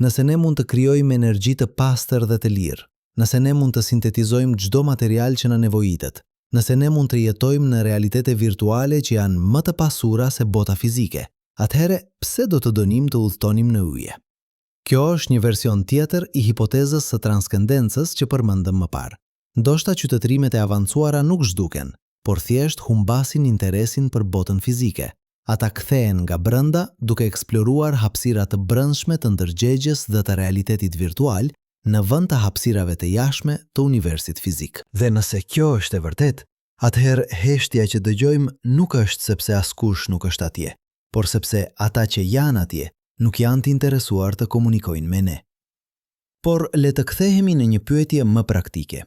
Nëse ne mund të krijojmë energji të pastër dhe të lirë, nëse ne mund të sintetizojmë çdo material që na nevojitet, nëse ne mund të jetojmë në realitete virtuale që janë më të pasura se bota fizike, atëherë pse do të donim të udhtonim në uje? Kjo është një version tjetër i hipotezës së transcendencës që përmendëm më parë. Ndoshta qytetërimet e avancuara nuk zhduken, por thjesht humbasin interesin për botën fizike. Ata kthehen nga brenda duke eksploruar hapësira të brendshme të ndërgjegjes dhe të realitetit virtual në vend të hapësirave të jashtme të universit fizik. Dhe nëse kjo është e vërtet, atëherë heshtja që dëgjojmë nuk është sepse askush nuk është atje, por sepse ata që janë atje nuk janë të interesuar të komunikojnë me ne. Por le të kthehemi në një pyetje më praktike.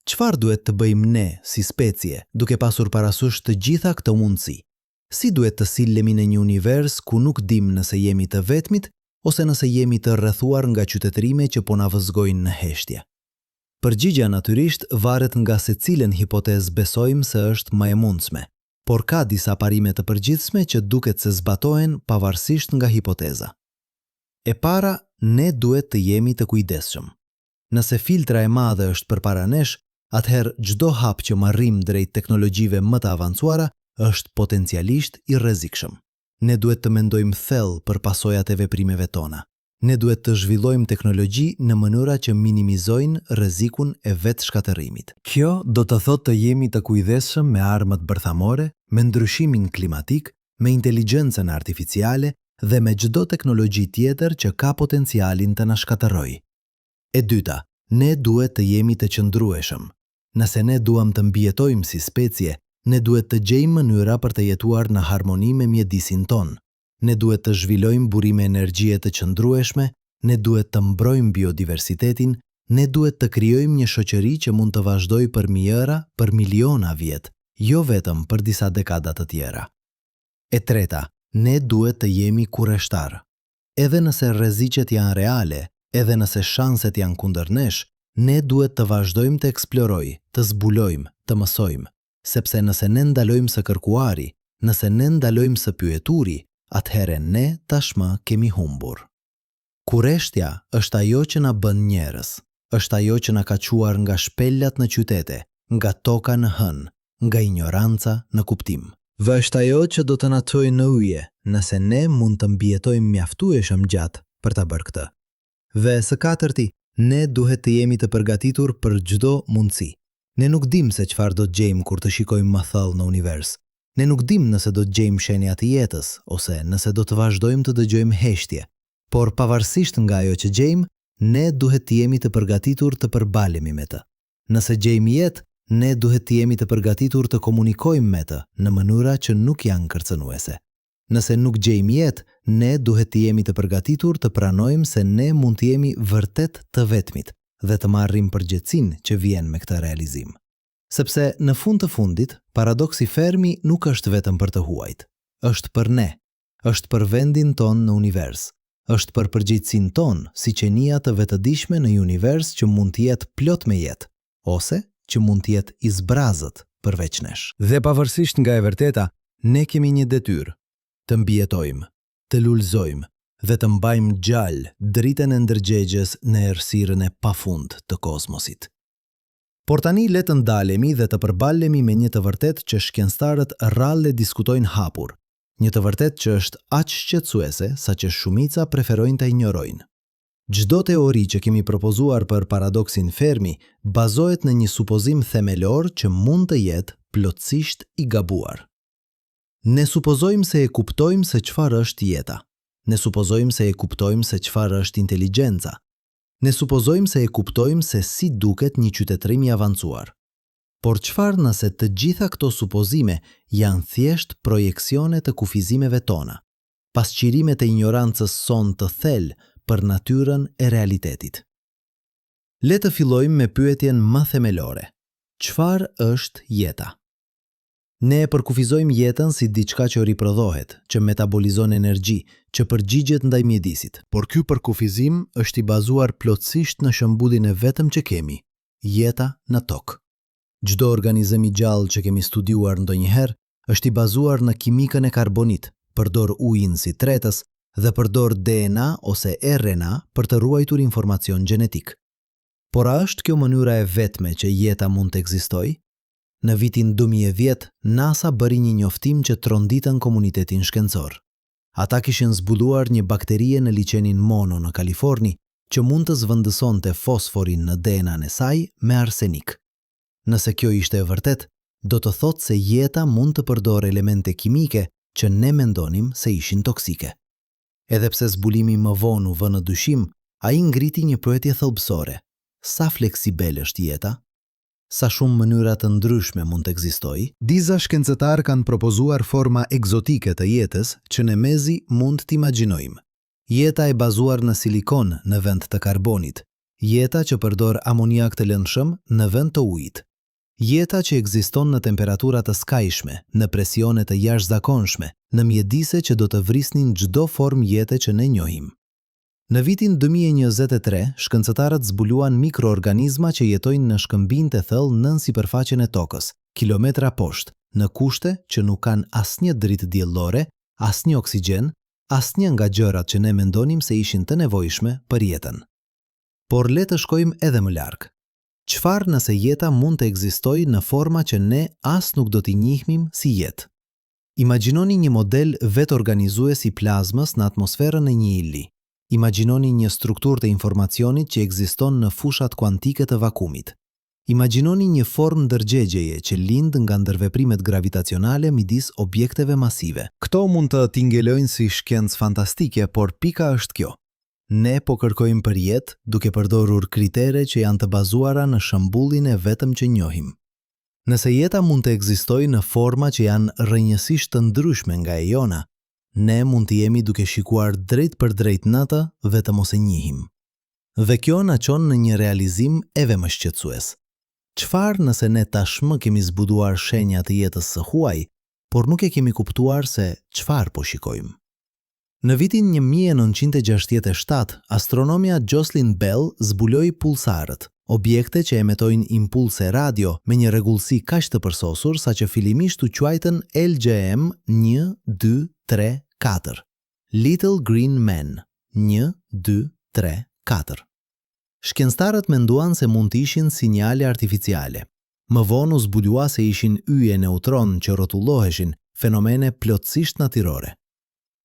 Çfarë duhet të bëjmë ne si specie duke pasur parasysh të gjitha këto mundësi? Si duhet të sillemi në një univers ku nuk dim nëse jemi të vetmit ose nëse jemi të rrethuar nga qytetërime që po na vëzgojnë në heshtje? Përgjigjja natyrisht varet nga se cilën hipotezë besojmë se është më e mundshme, por ka disa parime të përgjithshme që duket se zbatohen pavarësisht nga hipoteza. E para, ne duhet të jemi të kujdesshëm. Nëse filtra e madhe është përpara nesh, atëherë çdo hap që marrim drejt teknologjive më të avancuara është potencialisht i rrezikshëm. Ne duhet të mendojmë thellë për pasojat e veprimeve tona. Ne duhet të zhvillojmë teknologji në mënyra që minimizojnë rrezikun e vetëshkatërrimit. Kjo do të thotë të jemi të kujdesshëm me armët bërthamore, me ndryshimin klimatik, me inteligjencën artificiale dhe me çdo teknologji tjetër që ka potencialin të na shkatërrojë. E dyta, ne duhet të jemi të qëndrueshëm. Nëse ne duam të mbijetojmë si specie, ne duhet të gjejmë mënyra për të jetuar në harmoni me mjedisin ton. Ne duhet të zhvillojmë burime energjie të qëndrueshme, ne duhet të mbrojmë biodiversitetin, ne duhet të krijojmë një shoqëri që mund të vazhdojë për mijëra, për miliona vjet, jo vetëm për disa dekada të tjera. E treta, ne duhet të jemi kurreshtar. Edhe nëse rreziqet janë reale, edhe nëse shanset janë kundër nesh, ne duhet të vazhdojmë të eksplorojmë, të zbulojmë, të mësojmë, sepse nëse ne ndalojmë së kërkuari, nëse ne ndalojmë së pyeturi, atëherë ne tashmë kemi humbur. Kurreshtja është ajo që na bën njerëz, është ajo që na ka quar nga shpellat në qytete, nga toka në hënë, nga ignoranca në kuptim. Dhe është ajo që do të na çojë në uje, nëse ne mund të mbijetojmë mjaftueshëm gjatë për ta bërë këtë. Dhe së katërti, ne duhet të jemi të përgatitur për çdo mundësi. Ne nuk dim se çfarë do të gjejmë kur të shikojmë më thellë në univers. Ne nuk dim nëse do të gjejmë shenja të jetës ose nëse do të vazhdojmë të dëgjojmë heshtje. Por pavarësisht nga ajo që gjejmë, ne duhet të jemi të përgatitur të përbalemi me të. Nëse gjejmë jetë, ne duhet të jemi të përgatitur të komunikojmë me të në mënyra që nuk janë kërcënuese. Nëse nuk gjejmë jetë, ne duhet të jemi të përgatitur të pranojmë se ne mund të jemi vërtet të vetmit dhe të marrim përgjegjësinë që vjen me këtë realizim. Sepse në fund të fundit, paradoksi fermi nuk është vetëm për të huajt. Është për ne, është për vendin ton në univers, është për përgjegjësinë ton si qenia të vetëdijshme në një univers që mund të jetë plot me jetë, ose që mund të jetë i zbrazët përveç nesh. Dhe pavarësisht nga e vërteta, ne kemi një detyrë, të mbijetojmë, të lulëzojmë dhe të mbajmë gjallë dritën e ndërgjegjes në errësirën e pafund të kozmosit. Por tani le të ndalemi dhe të përballemi me një të vërtetë që shkencëtarët rrallë diskutojnë hapur, një të vërtetë që është aq shqetësuese saqë shumica preferojnë ta injorojnë. Çdo teori që kemi propozuar për paradoksin Fermi bazohet në një supozim themelor që mund të jetë plotësisht i gabuar. Ne supozojmë se e kuptojmë se çfarë është jeta. Ne supozojmë se e kuptojmë se çfarë është inteligjenca. Ne supozojmë se e kuptojmë se si duket një qytetërim i avancuar. Por çfarë nëse të gjitha këto supozime janë thjesht projekcione të kufizimeve tona, pasqyrime të ignorancës son të thellë për natyrën e realitetit? Le të fillojmë me pyetjen më themelore. Çfarë është jeta? Ne e përkufizojmë jetën si diçka që riprodhohet, që metabolizon energji, që përgjigjet ndaj mjedisit. Por ky përkufizim është i bazuar plotësisht në shembullin e vetëm që kemi, jeta në tokë. Çdo organizëm i gjallë që kemi studiuar ndonjëherë është i bazuar në kimikën e karbonit, përdor ujin si tretës dhe përdor DNA ose RNA për të ruajtur informacion gjenetik. Por a është kjo mënyra e vetme që jeta mund të ekzistojë? Në vitin 2010, NASA bëri një njoftim që tronditën komunitetin shkencor. Ata kishin zbuluar një bakterie në liçenin Mono në Kaliforni që mund të zvendësonte fosforin në DNA-n e saj me arsenik. Nëse kjo ishte e vërtet, do të thotë se jeta mund të përdorë elemente kimike që ne mendonim se ishin toksike. Edhe pse zbulimi më vonë u vë në dyshim, ai ngriti një pyetje thelbësore. Sa fleksibel është jeta? Sa shumë mënyra të ndryshme mund të ekzistojë? Disa shkencëtarë kanë propozuar forma egzotike të jetës që ne mezi mund të imagjinojmë. Jeta e bazuar në silikon në vend të karbonit, jeta që përdor amoniak të lëndshëm në vend të ujit, jeta që ekziston në temperatura të skajshme, në presione të jashtëzakonshme, në mjedise që do të vrisnin çdo formë jete që ne njohim. Në vitin 2023, shkencëtarët zbuluan mikroorganizma që jetojnë në shkëmbin të thellë nën sipërfaqen e tokës, kilometra poshtë, në kushte që nuk kanë asnjë dritë diellore, asnjë oksigjen, asnjë nga gjërat që ne mendonim se ishin të nevojshme për jetën. Por le të shkojmë edhe më larg. Çfarë nëse jeta mund të ekzistojë në forma që ne as nuk do t'i njihnim si jetë? Imagjinoni një model vetorganizues i plazmës në atmosferën e një ili. Imagjinoni një strukturë të informacionit që ekziston në fushat kuantike të vakumit. Imagjinoni një formë ndërgjegjeje që lind nga ndërveprimet gravitacionale midis objekteve masive. Këto mund të tingelojnë si shkencë fantastike, por pika është kjo. Ne po kërkojmë për jetë duke përdorur kritere që janë të bazuara në shembullin e vetëm që njohim. Nëse jeta mund të ekzistojë në forma që janë rrënjësisht të ndryshme nga e jona, ne mund të jemi duke shikuar drejt për drejt në të, vetëm ose njihim. Dhe kjo na çon në një realizim eve më shqetësues. Çfarë nëse ne tashmë kemi zbuduar shenja të jetës së huaj, por nuk e kemi kuptuar se çfarë po shikojmë? Në vitin 1967, astronomja Jocelyn Bell zbuloi pulsarët, objekte që emetojnë impulse radio me një rregullsi kaq të përsosur sa që fillimisht u quajtën LGM 1, 2, 3, 4. Little Green Men 1, 2, 3, 4. Shkencëtarët menduan se mund të ishin sinjale artificiale. Më vonë u zbulua se ishin yje neutron që rrotulloheshin, fenomene plotësisht natyrore.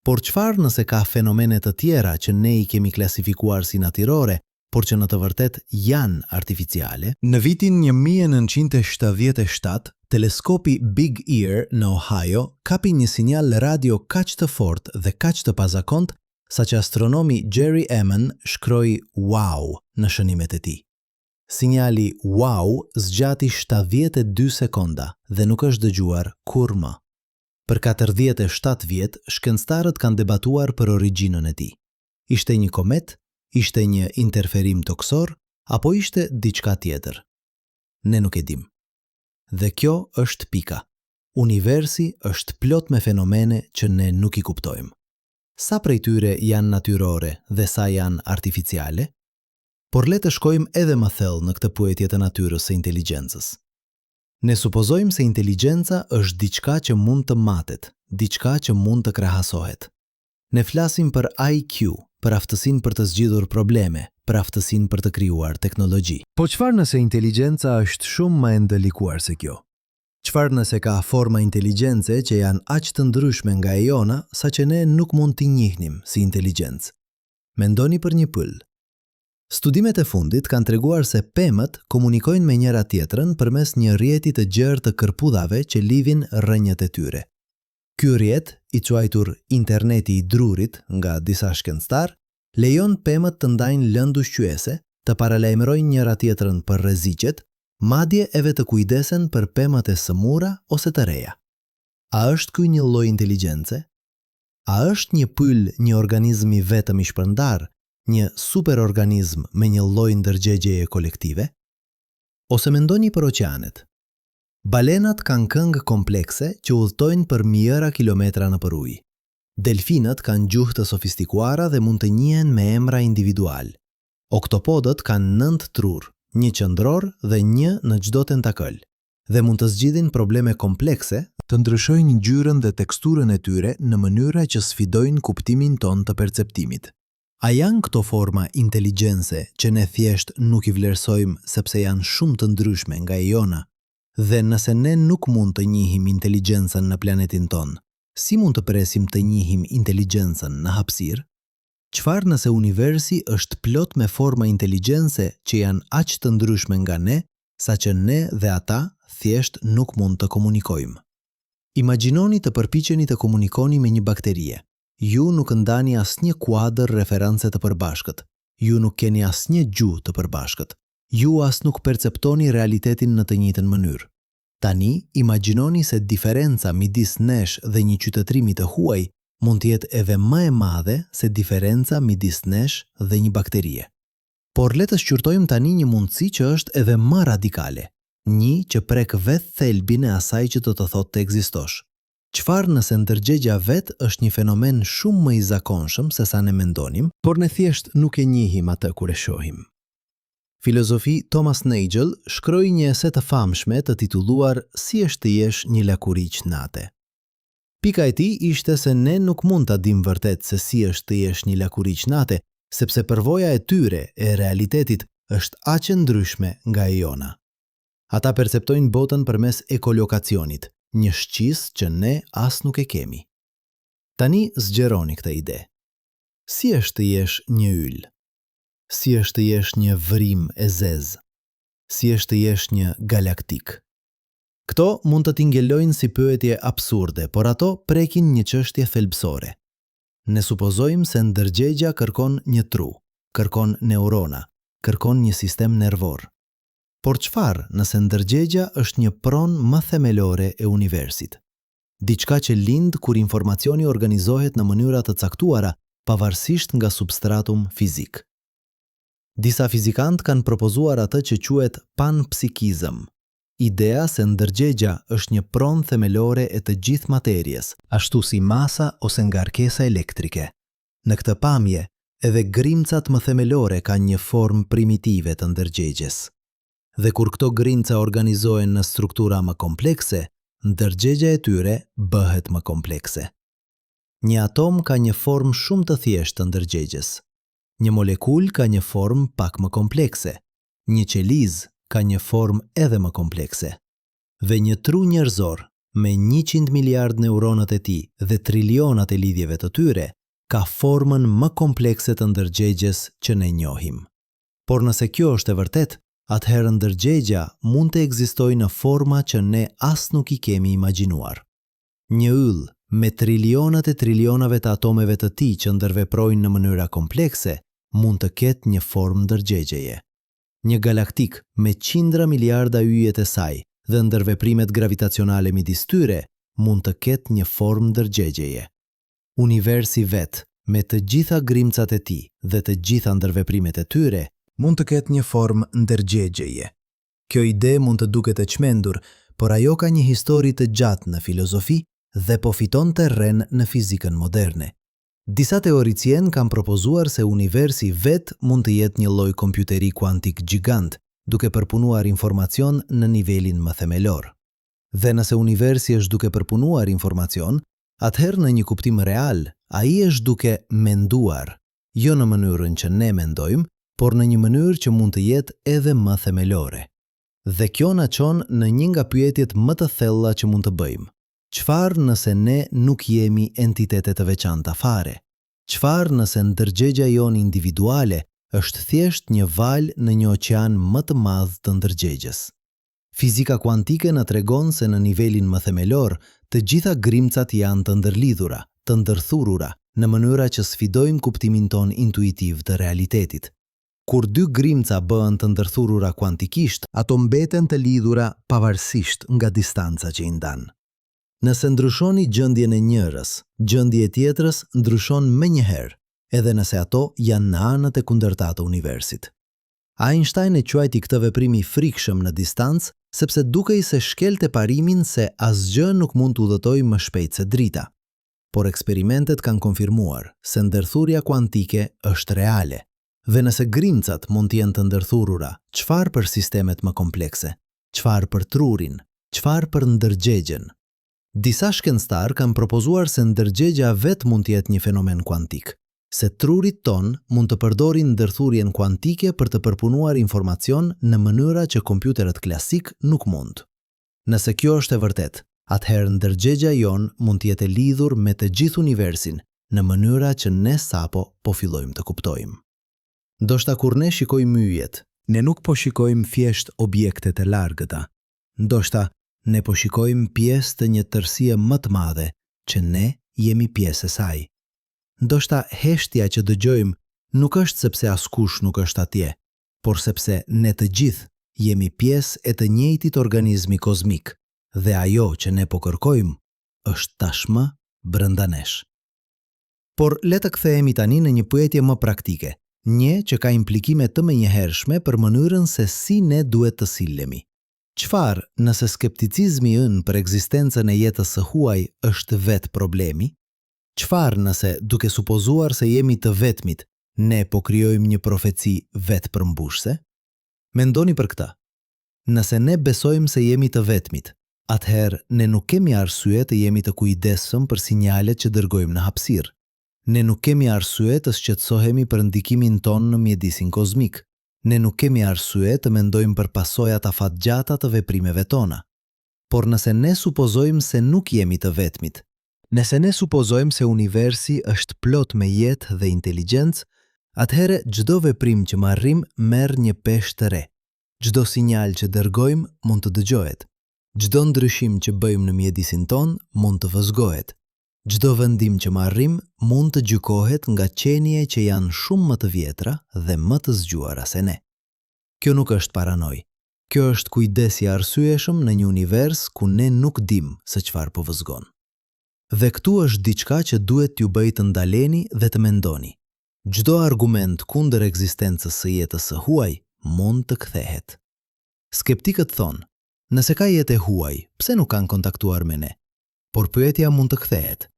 Por çfarë nëse ka fenomene të tjera që ne i kemi klasifikuar si natyrore, por që në të vërtet janë artificiale? Në vitin 1977, teleskopi Big Ear në Ohio kapi një sinjal radio kaq të fortë dhe kaq të pazakont sa që astronomi Jerry Eman shkroi wow në shënimet e tij. Sinjali wow zgjati 72 sekonda dhe nuk është dëgjuar kurrë më. Për 47 vjet, shkencëtarët kanë debatuar për origjinën e tij. Ishte një komet, ishte një interferim toksor, apo ishte diçka tjetër? Ne nuk e dim. Dhe kjo është pika. Universi është plot me fenomene që ne nuk i kuptojmë. Sa prej tyre janë natyrore dhe sa janë artificiale? Por le të shkojmë edhe më thellë në këtë pyetje të natyrës së inteligjencës. Ne supozojmë se inteligjenca është diçka që mund të matet, diçka që mund të krahasohet. Ne flasim për IQ, për aftësinë për të zgjidhur probleme, për aftësinë për të krijuar teknologji. Po çfarë nëse inteligjenca është shumë më e ndalikuar se kjo? Çfarë nëse ka forma inteligjence që janë aq të ndryshme nga e jona, saqë ne nuk mund t'i njihnim si inteligjencë? Mendoni për një pyll. Studimet e fundit kanë treguar se pemët komunikojnë me njëra tjetrën përmes një rrjeti të gjerë të kërpudhave që lidhin rrënjët e tyre. Ky rrjet, i quajtur interneti i drurit nga disa shkencëtar, lejon pemët të ndajnë lëndë ushqyese, të paralajmërojnë njëra tjetrën për rreziqet, madje edhe të kujdesen për pemat e sëmura ose të reja. A është ky një lloj inteligjence? A është një pyll një organizm i vetëm i shpërndar, një superorganizm me një lloj ndërgjegjeje kolektive? Ose mendoni për oqeanet. Balenat kanë këngë komplekse që udhtojnë për mijëra kilometra nëpër ujë. Delfinët kanë gjuhë të sofistikuara dhe mund të njihen me emra individual. Oktopodët kanë 9 trur, 1 qendror dhe 1 në çdo tentakël, dhe mund të zgjidhin probleme komplekse, të ndryshojnë ngjyrën dhe teksturën e tyre në mënyra që sfidojnë kuptimin ton të perceptimit. A janë këto forma inteligjense që ne thjesht nuk i vlerësojmë sepse janë shumë të ndryshme nga e jona? Dhe nëse ne nuk mund të njihim inteligjencën në planetin ton, si mund të presim të njihim inteligjencën në hapësirë? Çfarë nëse universi është plot me forma inteligjense që janë aq të ndryshme nga ne, saqë ne dhe ata thjesht nuk mund të komunikojmë? Imagjinoni të përpiqeni të komunikoni me një bakterie. Ju nuk ndani asnjë kuadër reference të përbashkët. Ju nuk keni asnjë gjuhë të përbashkët. Ju as nuk perceptoni realitetin në të njëjtën mënyrë. Tani, imagjinoni se diferenca midis nesh dhe një qytetërimi të huaj mund të jetë edhe më e madhe se diferenca midis nesh dhe një bakterie. Por le të shqyrtojmë tani një mundësi që është edhe më radikale, një që prek vetë thelbin e asaj që do të thotë të ekzistosh. Çfarë nëse ndërgjegja vetë është një fenomen shumë më i zakonshëm se sa ne mendonim, por ne thjesht nuk e njihim atë kur e shohim. Filozofi Thomas Nagel shkroi një ese të famshme të titulluar Si është të jesh një lakuriq nate. Pika e tij ishte se ne nuk mund ta dim vërtet se si është të jesh një lakuriq nate, sepse përvoja e tyre e realitetit është aq e ndryshme nga e jona. Ata perceptojnë botën përmes ekolokacionit, një shqis që ne as nuk e kemi. Tani zgjeroni këtë ide. Si është të jesh një yll? Si është të jesh një vrim e zezë? Si është të jesh një galaktik? Këto mund të t'ingelojnë si pyetje absurde, por ato prekin një çështje thelbësore. Ne supozojmë se ndërgjegja kërkon një tru, kërkon neurona, kërkon një sistem nervor. Por çfarë nëse ndërgjegja është një pronë më themelore e universit? Diçka që lind kur informacioni organizohet në mënyra të caktuara, pavarësisht nga substratum fizik. Disa fizikantë kanë propozuar atë që quhet panpsikizëm, idea se ndërgjegja është një pronë themelore e të gjithë materjes, ashtu si masa ose ngarkesa elektrike. Në këtë pamje, edhe grimcat më themelore kanë një formë primitive të ndërgjegjes. Dhe kur këto grimca organizohen në struktura më komplekse, ndërgjegja e tyre bëhet më komplekse. Një atom ka një formë shumë të thjeshtë të ndërgjegjes. Një molekul ka një formë pak më komplekse. Një qelizë ka një formë edhe më komplekse. Dhe një tru njerëzor, me 100 miliard neuronët e tij dhe trilionat e lidhjeve të tyre, ka formën më komplekse të ndërgjegjes që ne njohim. Por nëse kjo është e vërtet, atëherë ndërgjegja mund të ekzistojë në forma që ne as nuk i kemi imagjinuar. Një yll me trilionat e trilionave të atomeve të tij që ndërveprojnë në mënyra komplekse, mund të ketë një formë ndërgjegjeje. Një galaktik me qindra miliarda yjet e saj dhe ndërveprimet gravitacionale midis tyre mund të ketë një formë ndërgjegjeje. Universi vetë, me të gjitha grimcat e tij dhe të gjitha ndërveprimet e tyre, mund të ketë një formë ndërgjegjeje. Kjo ide mund të duket e çmendur, por ajo ka një histori të gjatë në filozofi dhe po fiton terren në fizikën moderne. Disa teoricien kanë propozuar se universi vetë mund të jetë një lloj kompjuteri kuantik gjigant, duke përpunuar informacion në nivelin më themelor. Dhe nëse universi është duke përpunuar informacion, atëherë në një kuptim real, ai është duke menduar, jo në mënyrën që ne mendojmë, por në një mënyrë që mund të jetë edhe më themelore. Dhe kjo na çon në një nga pyetjet më të thella që mund të bëjmë. Çfarë nëse ne nuk jemi entitete të veçanta fare? Çfarë nëse ndërgjegja jonë individuale është thjesht një valë në një oqean më të madh të ndërgjegjes? Fizika kuantike na tregon se në nivelin më themelor, të gjitha grimcat janë të ndërlidhura, të ndërthurura, në mënyra që sfidojnë kuptimin ton intuitiv të realitetit. Kur dy grimca bëhen të ndërthurura kuantikisht, ato mbeten të lidhura pavarësisht nga distanca që i ndan. Nëse ndryshoni gjendjen e njërës, gjendja e tjetrës ndryshon menjëherë, edhe nëse ato janë në anët e kundërta të universit. Einstein e quajti këtë veprim i frikshëm në distancë, sepse dukej se shkelte parimin se asgjë nuk mund të udhëtojë më shpejt se drita. Por eksperimentet kanë konfirmuar se ndërthurja kuantike është reale. Dhe nëse grimcat mund të jenë të ndërthurura, çfarë për sistemet më komplekse? Çfarë për trurin? Çfarë për ndërgjegjen? Disa shkencëtar kanë propozuar se ndërgjegja vetë mund të jetë një fenomen kuantik, se trurit ton mund të përdorin ndërthurjen kuantike për të përpunuar informacion në mënyra që kompjuterët klasik nuk mund. Nëse kjo është e vërtet, atëherë ndërgjegja jon mund të jetë e lidhur me të gjithë universin në mënyra që ne sapo po fillojmë të kuptojmë. Ndoshta kur ne shikojmë yjet, ne nuk po shikojmë thjesht objektet e largëta. Ndoshta ne po shikojmë pjesë të një tërësie më të madhe që ne jemi pjesë e saj. Ndoshta heshtja që dëgjojmë nuk është sepse askush nuk është atje, por sepse ne të gjithë jemi pjesë e të njëjtit organizmi kozmik dhe ajo që ne po kërkojmë është tashmë brenda nesh. Por le të kthehemi tani në një pyetje më praktike, një që ka implikime të menjëhershme për mënyrën se si ne duhet të sillemi. Çfarë nëse skepticizmi ynë për ekzistencën e jetës së huaj është vetë problemi? Çfarë nëse duke supozuar se jemi të vetmit, ne po krijojmë një profeci vetë përmbushse? Mendoni për këtë. Nëse ne besojmë se jemi të vetmit, atëherë ne nuk kemi arsye të jemi të kujdesshëm për sinjalet që dërgojmë në hapësirë. Ne nuk kemi arsye të shqetësohemi për ndikimin tonë në mjedisin kozmik. Ne nuk kemi arsye të mendojmë për pasojat afatgjata të veprimeve tona. Por nëse ne supozojmë se nuk jemi të vetmit, nëse ne supozojmë se universi është plot me jetë dhe inteligjencë, atëherë çdo veprim që marrim merr një peshë të re. Çdo sinjal që dërgojmë mund të dëgjohet. Çdo ndryshim që bëjmë në mjedisin ton mund të vëzhgohet. Çdo vendim që marrim mund të gjykohet nga qenie që janë shumë më të vjetra dhe më të zgjuara se ne. Kjo nuk është paranoj. Kjo është kujdesi arsyeshëm në një univers ku ne nuk dim se çfarë po vëzhgon. Dhe këtu është diçka që duhet t'ju bëj të ndaleni dhe të mendoni. Çdo argument kundër ekzistencës së jetës së huaj mund të kthehet. Skeptikët thonë, nëse ka jetë e huaj, pse nuk kanë kontaktuar me ne? Por pyetja mund të kthehet.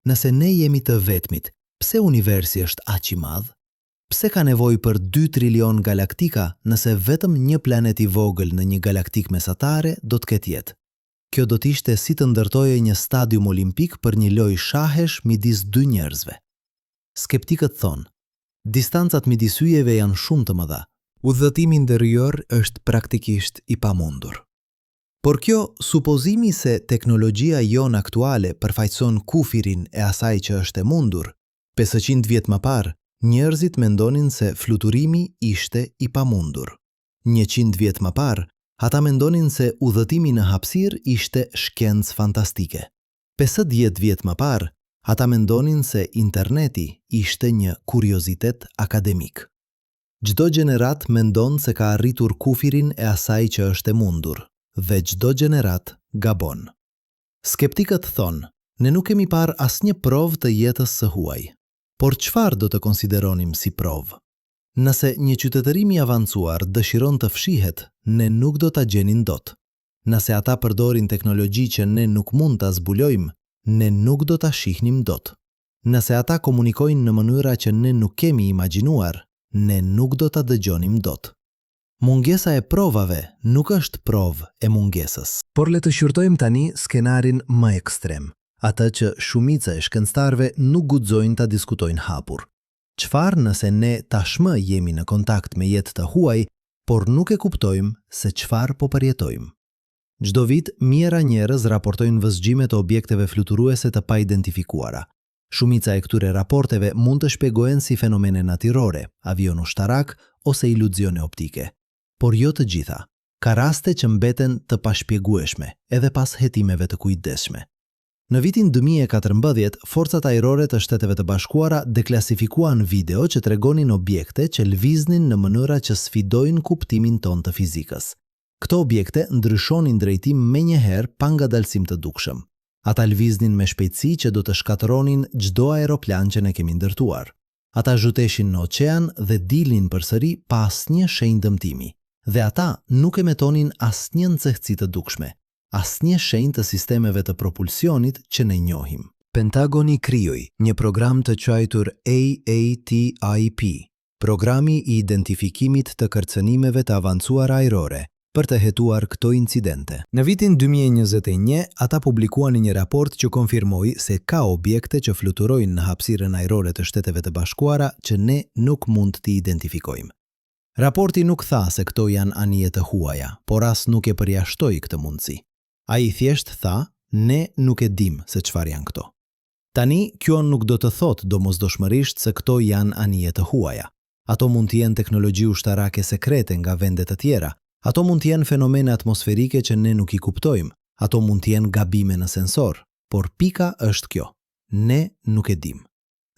Nëse ne jemi të vetmit, pse universi është aq i madh? Pse ka nevojë për 2 trilion galaktika nëse vetëm një planet i vogël në një galaktik mesatare do të ketë jetë? Kjo do t'ishte si të ndërtoje një stadium olimpik për një lojë shahesh midis 2 njerëzve. Skeptikët thonë, distancat midis yjeve janë shumë të mëdha. Udhëtimi ndërror është praktikisht i pamundur. Por kjo supozimi se teknologjia jon aktuale përfaqëson kufirin e asaj që është e mundur, 500 vjet më parë, njerëzit mendonin se fluturimi ishte i pamundur. 100 vjet më parë, ata mendonin se udhëtimi në hapësirë ishte shkencë fantastike. 50 vjet më parë, ata mendonin se interneti ishte një kuriozitet akademik. Çdo gjenerat mendon se ka arritur kufirin e asaj që është e mundur, dhe çdo gjenerat gabon. Skeptikët thonë, ne nuk kemi parë asnjë provë të jetës së huaj. Por çfarë do të konsideronim si provë? Nëse një qytetërim i avancuar dëshiron të fshihet, ne nuk do ta gjenin dot. Nëse ata përdorin teknologji që ne nuk mund ta zbulojmë, ne nuk do ta shihnim dot. Nëse ata komunikojnë në mënyra që ne nuk kemi imagjinuar, ne nuk do ta dëgjonim dot. Mungesa e provave nuk është provë e mungesës. Por le të shqyrtojmë tani skenarin më ekstrem, atë që shumica e shkencëtarëve nuk guxojnë ta diskutojnë hapur. Çfarë nëse ne tashmë jemi në kontakt me jetë të huaj, por nuk e kuptojmë se çfarë po përjetojmë? Çdo vit mijëra njerëz raportojnë vëzhgjime të objekteve fluturuese të paidentifikuara. Shumica e këtyre raporteve mund të shpjegohen si fenomene natyrore, avion ushtarak ose iluzione optike. Por jo të gjitha. Ka raste që mbeten të pashpjegueshme, edhe pas hetimeve të kujdesshme. Në vitin 2014, forcat ajrore të Shteteve të Bashkuara deklasifikuan video që tregonin objekte që lviznin në mënyra që sfidojnë kuptimin ton të fizikës. Këto objekte ndryshonin drejtim menjëherë pa ngadalësim të dukshëm. Ata lviznin me shpejtësi që do të shkatëronin çdo aeroplan që ne kemi ndërtuar. Ata zhuteshin në oqean dhe dilnin përsëri pa asnjë shenjë dëmtimi. Dhe ata nuk emetonin asnjë nxehtësi të dukshme, asnjë shenjë të sistemeve të propulsionit që ne njohim. Pentagoni krijoi një program të quajtur AATIP, programi i identifikimit të kërcënimeve të avancuara ajrore, për të hetuar këto incidente. Në vitin 2021, ata publikuan një raport që konfirmoi se ka objekte që fluturojnë në hapësirën ajrore të Shteteve të Bashkuara që ne nuk mund t'i identifikojmë. Raporti nuk tha se këto janë anije të huaja, por as nuk e përjashtoi këtë mundësi. Ai thjesht tha, ne nuk e dim se çfarë janë këto. Tani, kjo nuk do të thotë domosdoshmërisht se këto janë anije të huaja. Ato mund të jenë teknologji ushtarake sekrete nga vende të tjera. Ato mund të jenë fenomene atmosferike që ne nuk i kuptojmë. Ato mund të jenë gabime në sensor, por pika është kjo. Ne nuk e dim.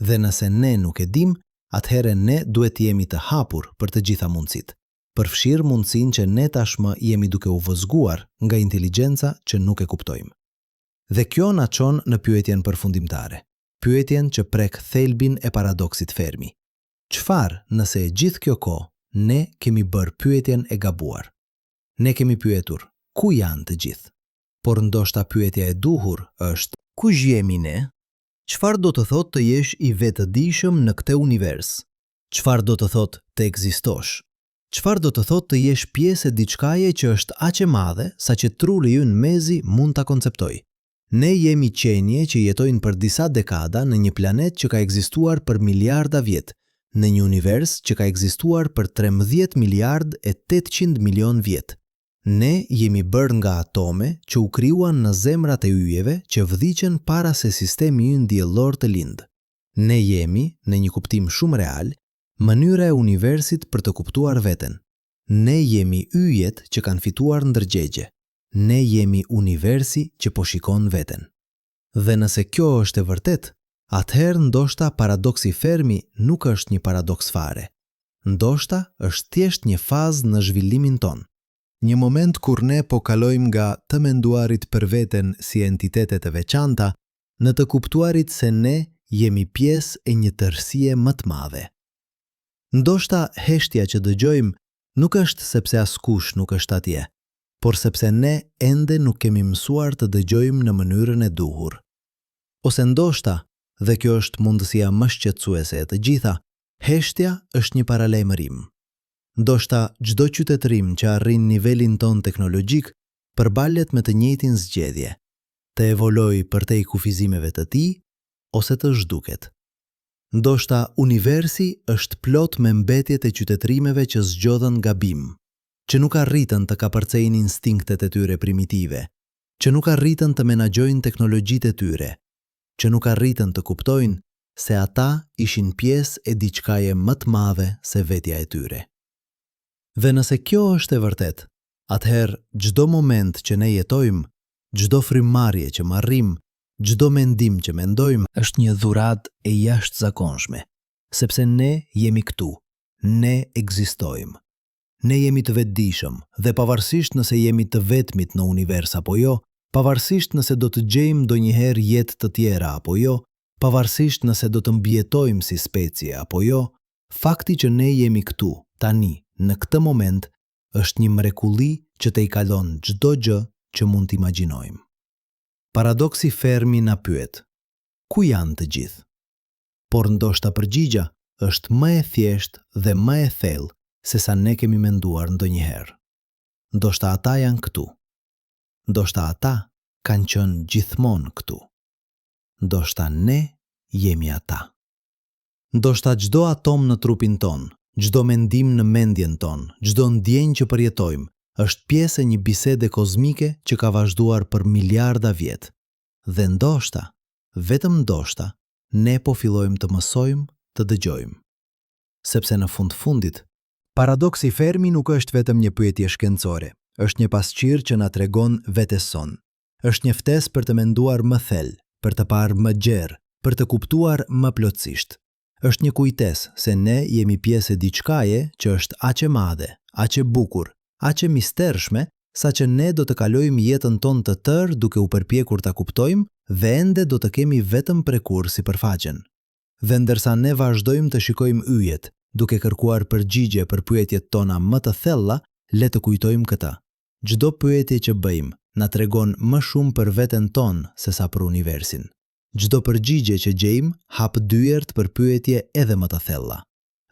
Dhe nëse ne nuk e dim, atëherë ne duhet jemi të hapur për të gjitha mundësit. Përfshirë mundësinë që ne tashmë jemi duke u vëzguar nga inteligjenca që nuk e kuptojmë. Dhe kjo na çon në pyetjen përfundimtare. Pyetjen që prek thelbin e paradoksit Fermi. Çfarë nëse e gjithë kjo kohë ne kemi bërë pyetjen e gabuar? Ne kemi pyetur, ku janë të gjithë? Por ndoshta pyetja e duhur është, kush jemi ne? Çfarë do të thotë të jesh i vetëdijshëm në këtë univers? Çfarë do të thotë të ekzistosh? Çfarë do të thotë të jesh pjesë e diçkaje që është aq e madhe sa që truri ynë mezi mund ta konceptoj? Ne jemi qenie që jetojnë për disa dekada në një planet që ka ekzistuar për miliarda vjet, në një univers që ka ekzistuar për 13 miliard e 800 milion vjet. Ne jemi bërë nga atome që u krijuan në zemrat e yjeve që vdiqen para se sistemi ynë diellor të lindë. Ne jemi, në një kuptim shumë real, mënyra e universit për të kuptuar veten. Ne jemi yjet që kanë fituar ndërgjegje. Ne jemi universi që po shikon veten. Dhe nëse kjo është e vërtet, atëherë ndoshta paradoksi Fermi nuk është një paradoks fare. Ndoshta është thjesht një fazë në zhvillimin ton. Një moment kur ne po kalojmë nga të menduarit për veten si entitete të veçanta në të kuptuarit se ne jemi pjesë e një tërësie më të madhe. Ndoshta heshtja që dëgjojmë nuk është sepse askush nuk është atje, por sepse ne ende nuk kemi mësuar të dëgjojmë në mënyrën e duhur. Ose ndoshta, dhe kjo është mundësia më shqetësuese e të gjitha, heshtja është një paralajmërim. Ndoshta çdo qytetërim që arrin nivelin ton teknologjik përballet me të njëjtin zgjedhje, të evolojë përtej kufizimeve të tij ose të zhduket. Ndoshta universi është plot me mbetjet e qytetërimeve që zgjodhen gabim, që nuk arritën të kapërcejnë instinktet e tyre primitive, që nuk arritën të menaxhojnë teknologjitë e tyre, që nuk arritën të kuptojnë se ata ishin pjesë e diçkaje më të madhe se vetja e tyre. Dhe nëse kjo është e vërtet, atëherë çdo moment që ne jetojmë, çdo frymëmarrje që marrim, çdo mendim që mendojmë është një dhuratë e jashtëzakonshme, sepse ne jemi këtu, ne ekzistojmë. Ne jemi të vetëdijshëm dhe pavarësisht nëse jemi të vetmit në univers apo jo, pavarësisht nëse do të gjejmë ndonjëherë jetë të tjera apo jo, pavarësisht nëse do të mbijetojmë si specie apo jo, fakti që ne jemi këtu, tani, në këtë moment, është një mrekulli që te i kalon çdo gjë që mund të imagjinojmë. Paradoksi Fermi na pyet, ku janë të gjithë? Por ndoshta përgjigja është më e thjeshtë dhe më e thellë se sa ne kemi menduar ndonjëherë. Ndoshta ata janë këtu. Ndoshta ata kanë qenë gjithmonë këtu. Ndoshta ne jemi ata. Ndoshta çdo atom në trupin ton, çdo mendim në mendjen ton, çdo ndjenjë që përjetojmë, është pjesë e një bisede kozmike që ka vazhduar për miliarda vjet. Dhe ndoshta, vetëm ndoshta, ne po fillojmë të mësojmë të dëgjojmë. Sepse në fundit, paradoksi Fermi nuk është vetëm një pyetje shkencore, është një pasqyrë që na tregon vetes son. Është një ftesë për të menduar më thellë, për të parë më gjerë, për të kuptuar më plotësisht. Është një kujtesë se ne jemi pjesë e diçkaje që është aq e madhe, aq e bukur, aq e mistershme, saqë ne do të kalojmë jetën tonë të tërë duke u përpjekur ta kuptojmë dhe ende do të kemi vetëm prekur sipërfaqen. Dhe ndërsa ne vazhdojmë të shikojmë yjet, duke kërkuar përgjigje për pyetjet tona më të thella, le të kujtojmë këtë. Çdo pyetje që bëjmë na tregon më shumë për veten tonë se sa për universin. Çdo përgjigje që gjejmë hap dyert për pyetje edhe më të thella.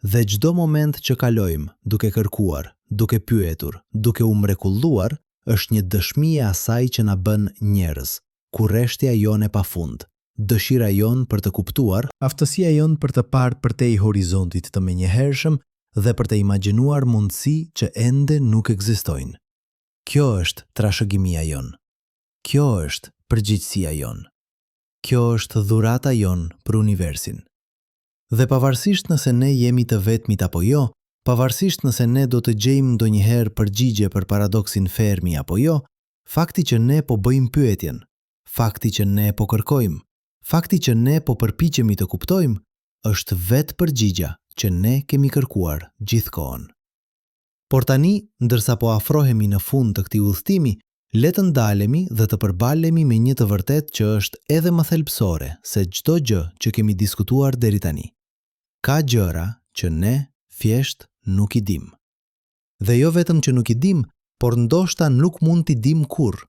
Dhe çdo moment që kalojmë duke kërkuar, duke pyetur, duke u mrekulluar, është një dëshmi e asaj që na bën njerëz, kurreshtja jon e pafund, dëshira jon për të kuptuar, aftësia jon për të parë përtej horizontit të menjëhershëm dhe për të imagjinuar mundësi që ende nuk ekzistojnë. Kjo është trashëgimia jon. Kjo është përgjegjësia jon. Kjo është dhurata jon për universin. Dhe pavarësisht nëse ne jemi të vetmit apo jo, pavarësisht nëse ne do të gjejmë ndonjëherë përgjigje për paradoksin Fermi apo jo, fakti që ne po bëjmë pyetjen, fakti që ne po kërkojmë, fakti që ne po përpiqemi të kuptojmë, është vetë përgjigja që ne kemi kërkuar gjithkohën. Por tani, ndërsa po afrohemi në fund të këtij udhëtimi, le të ndalemi dhe të përbalemi me një të vërtetë që është edhe më thelbësore se çdo gjë që kemi diskutuar deri tani. Ka gjëra që ne thjesht nuk i dim. Dhe jo vetëm që nuk i dim, por ndoshta nuk mund t'i dim kurrë.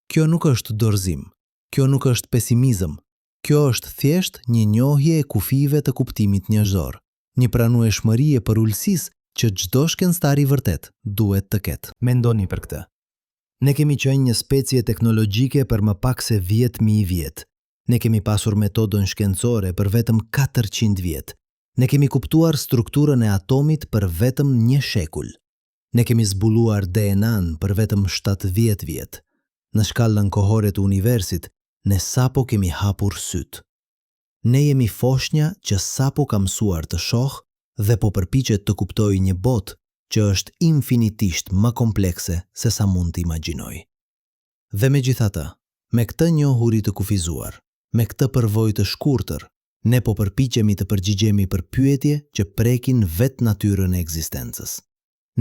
Kjo nuk është dorëzim, kjo nuk është pesimizëm, kjo është thjesht një njohje e kufive të kuptimit njerëzor, një pranueshmëri e përulësisë që çdo shkencëtar i vërtet duhet të ketë. Mendoni për këtë. Ne kemi qenë një specie teknologjike për më pak se 10.000 vjet. Ne kemi pasur metodën shkencore për vetëm 400 vjet. Ne kemi kuptuar strukturën e atomit për vetëm 1 shekull. Ne kemi zbuluar DNA-n për vetëm 70 vjet. Në shkallën kohore të universit, ne sapo kemi hapur syt. Ne jemi foshnja që sapo ka mësuar të shohë dhe po përpiqet të kuptojë një botë që është infinitisht më komplekse se sa mund të imagjinoj. Dhe megjithatë, me këtë njohuri të kufizuar, me këtë përvojë të shkurtër, ne po përpiqemi të përgjigjemi për pyetje që prekin vetë natyrën e ekzistencës.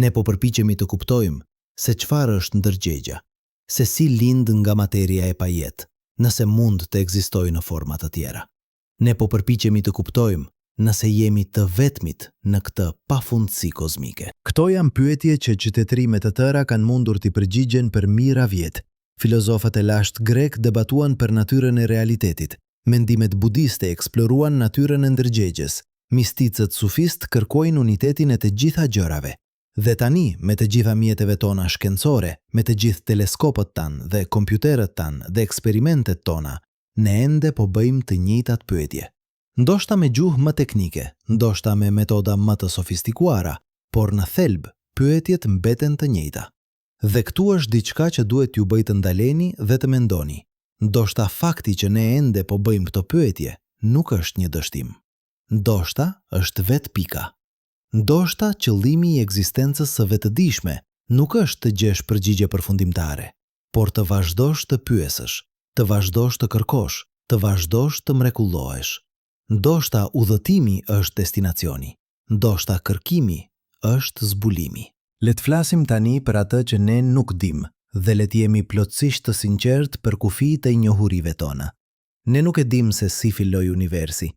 Ne po përpiqemi të kuptojmë se çfarë është ndërgjegja, se si lind nga materia e pajet, nëse mund të ekzistojë në forma të tjera. Ne po përpiqemi të kuptojmë nëse jemi të vetmit në këtë pafundësi kozmike. Këto janë pyetje që qytetërimë të tëra kanë mundur t'i përgjigjen për mijëra vjet. Filozofët e lashtë grek debatuan për natyrën e realitetit. Mendimet budiste eksploruan natyrën e ndërgjegjes. Misticët sufist kërkojnë unitetin e të gjitha gjërave. Dhe tani, me të gjitha mjeteve tona shkencore, me të gjithë teleskopët tanë dhe kompjuterët tanë dhe eksperimentet tona, ne ende po bëjmë të njëjtat pyetje. Ndoshta me gjuhë më teknike, ndoshta me metoda më të sofistikuara, por në thelb, pyetjet mbeten të njëjta. Dhe këtu është diçka që duhet t'ju bëj të ndaleni dhe të mendoni. Ndoshta fakti që ne ende po bëjmë këto pyetje nuk është një dështim. Ndoshta është vetë pika. Ndoshta qëllimi i ekzistencës së vetëdijshme nuk është të gjesh përgjigje përfundimtare, por të vazhdosh të pyesësh, të vazhdosh të kërkosh, të vazhdosh të mrekullohesh. Ndoshta udhëtimi është destinacioni, ndoshta kërkimi është zbulimi. Le të flasim tani për atë që ne nuk dim dhe le të jemi plotësisht të sinqert për kufijtë e njohurive tona. Ne nuk e dim se si filloi universi.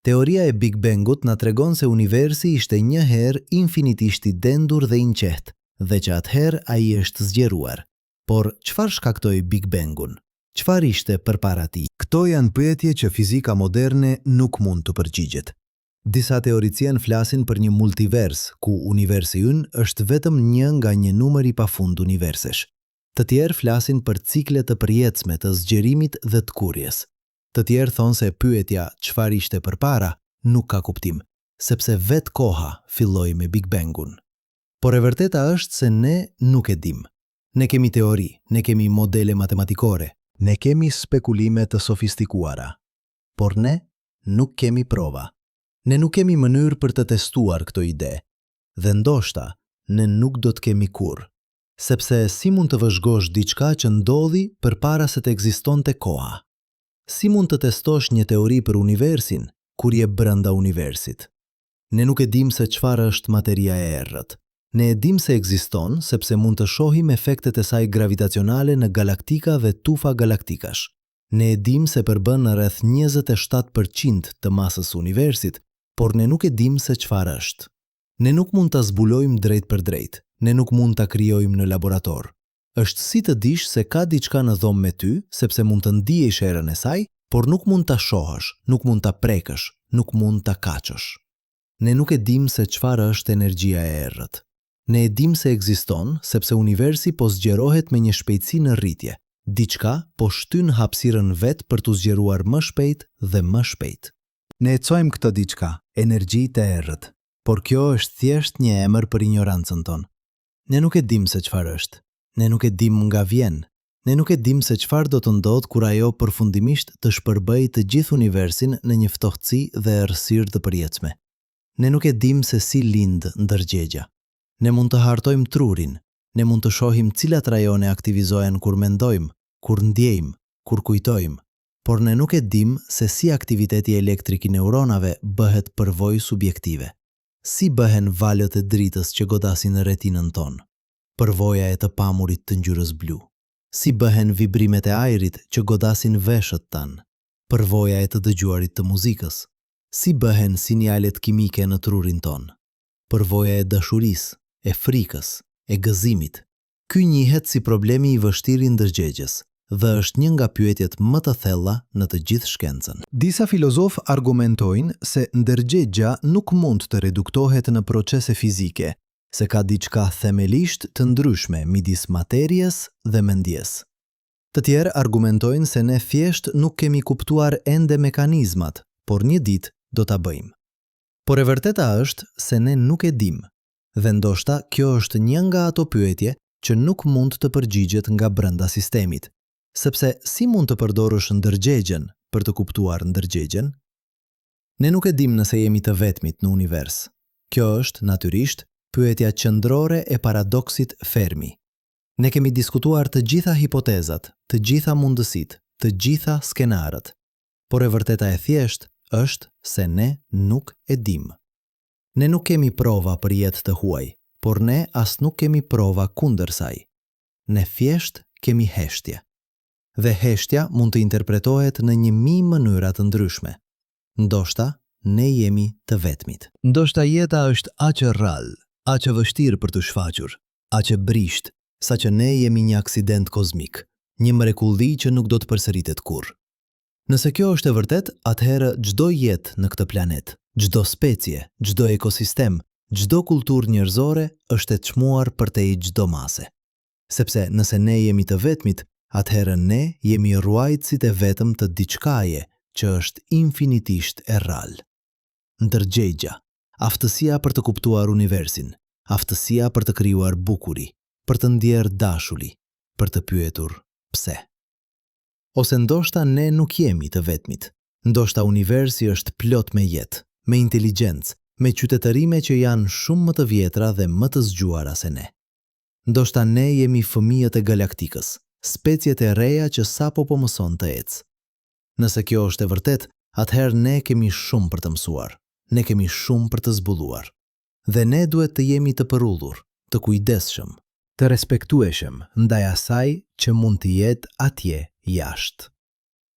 Teoria e Big Bangut na tregon se universi ishte një herë infinitisht i dendur dhe i nqehtë dhe që atëherë ai është zgjeruar. Por çfarë shkaktoi Big Bangun? Çfarë ishte përpara tij? Këto janë pyetje që fizika moderne nuk mund të përgjigjet. Disa teorician flasin për një multivers, ku universi ynë është vetëm një nga një numër i pafund universish. Të tjerë flasin për cikle të përjetshme të zgjerimit dhe të kurrjes. Të tjerë thonë se pyetja çfarë ishte përpara nuk ka kuptim, sepse vetë koha filloi me Big Bangun. Por e vërteta është se ne nuk e dim. Ne kemi teori, ne kemi modele matematikore, ne kemi spekulime të sofistikuara, por ne nuk kemi prova. Ne nuk kemi mënyrë për të testuar këto ide, dhe ndoshta ne nuk do të kemi kurrë, sepse si mund të vëzhgosh diçka që ndodhi përpara se të ekzistonte koha? Si mund të testosh një teori për universin kur je brenda universit? Ne nuk e dim se çfarë është materia e errët. Ne e dim se ekziston sepse mund të shohim efektet e saj gravitacionale në galaktika dhe tufa galaktikash. Ne e dim se përbën rreth 27% të masës së universit, por ne nuk e dim se çfarë është. Ne nuk mund ta zbulojmë drejt për drejt. Ne nuk mund ta krijojmë në laborator. Është si të dish se ka diçka në dhomë me ty, sepse mund të ndihesh erën e saj, por nuk mund ta shohësh, nuk mund ta prekësh, nuk mund ta kaçësh. Ne nuk e dim se çfarë është energjia e errët. Ne e dim se ekziston sepse universi po zgjerohet me një shpejtësi në rritje. Diçka po shtyn hapësirën vet për t'u zgjeruar më shpejt dhe më shpejt. Ne e cojmë këtë diçka, energji të errët, por kjo është thjesht një emër për ignorancën tonë. Ne nuk e dim se çfarë është. Ne nuk e dim nga vjen. Ne nuk e dim se çfarë do të ndodh kur ajo përfundimisht të shpërbëjë të gjithë universin në një ftohtësi dhe errësirë të përjetshme. Ne nuk e dim se si lind ndërgjegja. Ne mund të hartojmë trurin, ne mund të shohim cilat rajone aktivizohen kur mendojmë, kur ndjejmë, kur kujtojmë, por ne nuk e dim se si aktiviteti elektrik i neuronave bëhet përvojë subjektive. Si bëhen valët e dritës që godasin retinën tonë, përvoja e të pamurit të ngjyrës blu. Si bëhen vibrimet e ajrit që godasin veshët tanë, përvoja e të dëgjuarit të muzikës. Si bëhen sinjalet kimike në trurin tonë, përvoja e dashurisë, e frikës, e gëzimit. Ky njihet si problemi i vështirë i ndërgjegjes dhe është një nga pyetjet më të thella në të gjithë shkencën. Disa filozofë argumentojnë se ndërgjegja nuk mund të reduktohet në procese fizike, se ka diçka themelisht të ndryshme midis materjes dhe mendjes. Të tjerë argumentojnë se ne thjesht nuk kemi kuptuar ende mekanizmat, por një ditë do ta bëjmë. Por e vërteta është se ne nuk e dim, dhe ndoshta kjo është një nga ato pyetje që nuk mund të përgjigjet nga brenda sistemit, sepse si mund të përdorësh ndërgjegjen për të kuptuar ndërgjegjen? Ne nuk e dim nëse jemi të vetmit në univers. Kjo është, natyrisht, pyetja qendrore e paradoksit Fermi. Ne kemi diskutuar të gjitha hipotezat, të gjitha mundësitë, të gjitha skenarët, por e vërteta e thjesht është se ne nuk e dim. Ne nuk kemi prova për jetë të huaj, por ne as nuk kemi prova kundër saj. Ne thjesht kemi heshtje. Dhe heshtja mund të interpretohet në 1000 mënyra të ndryshme. Ndoshta ne jemi të vetmit. Ndoshta jeta është aq e rrallë, aq e vështirë për të shfaqur, aq e brisht, saqë ne jemi një aksident kozmik, një mrekulli që nuk do të përsëritet kurrë. Nëse kjo është e vërtet, atëherë çdo jetë në këtë planet, çdo specie, çdo ekosistem, çdo kulturë njerëzore është e çmuar përtej çdo mase. Sepse nëse ne jemi të vetmit, atëherë ne jemi ruajtësit e vetëm të diçkaje që është infinitisht e rrallë. Ndërgjegja, aftësia për të kuptuar universin, aftësia për të krijuar bukuri, për të ndjerë dashuri, për të pyetur pse. Ose ndoshta ne nuk jemi të vetmit. Ndoshta universi është plot me jetë, me inteligjencë, me qytetërime që janë shumë më të vjetra dhe më të zgjuara se ne. Ndoshta ne jemi fëmijët e galaktikës, speciet e reja që sapo po mëson të ecë. Nëse kjo është e vërtet, atëherë ne kemi shumë për të mësuar, ne kemi shumë për të zbuluar. Dhe ne duhet të jemi të përullur, të kujdesshëm, të respektueshëm ndaj asaj që mund të jetë atje jashtë.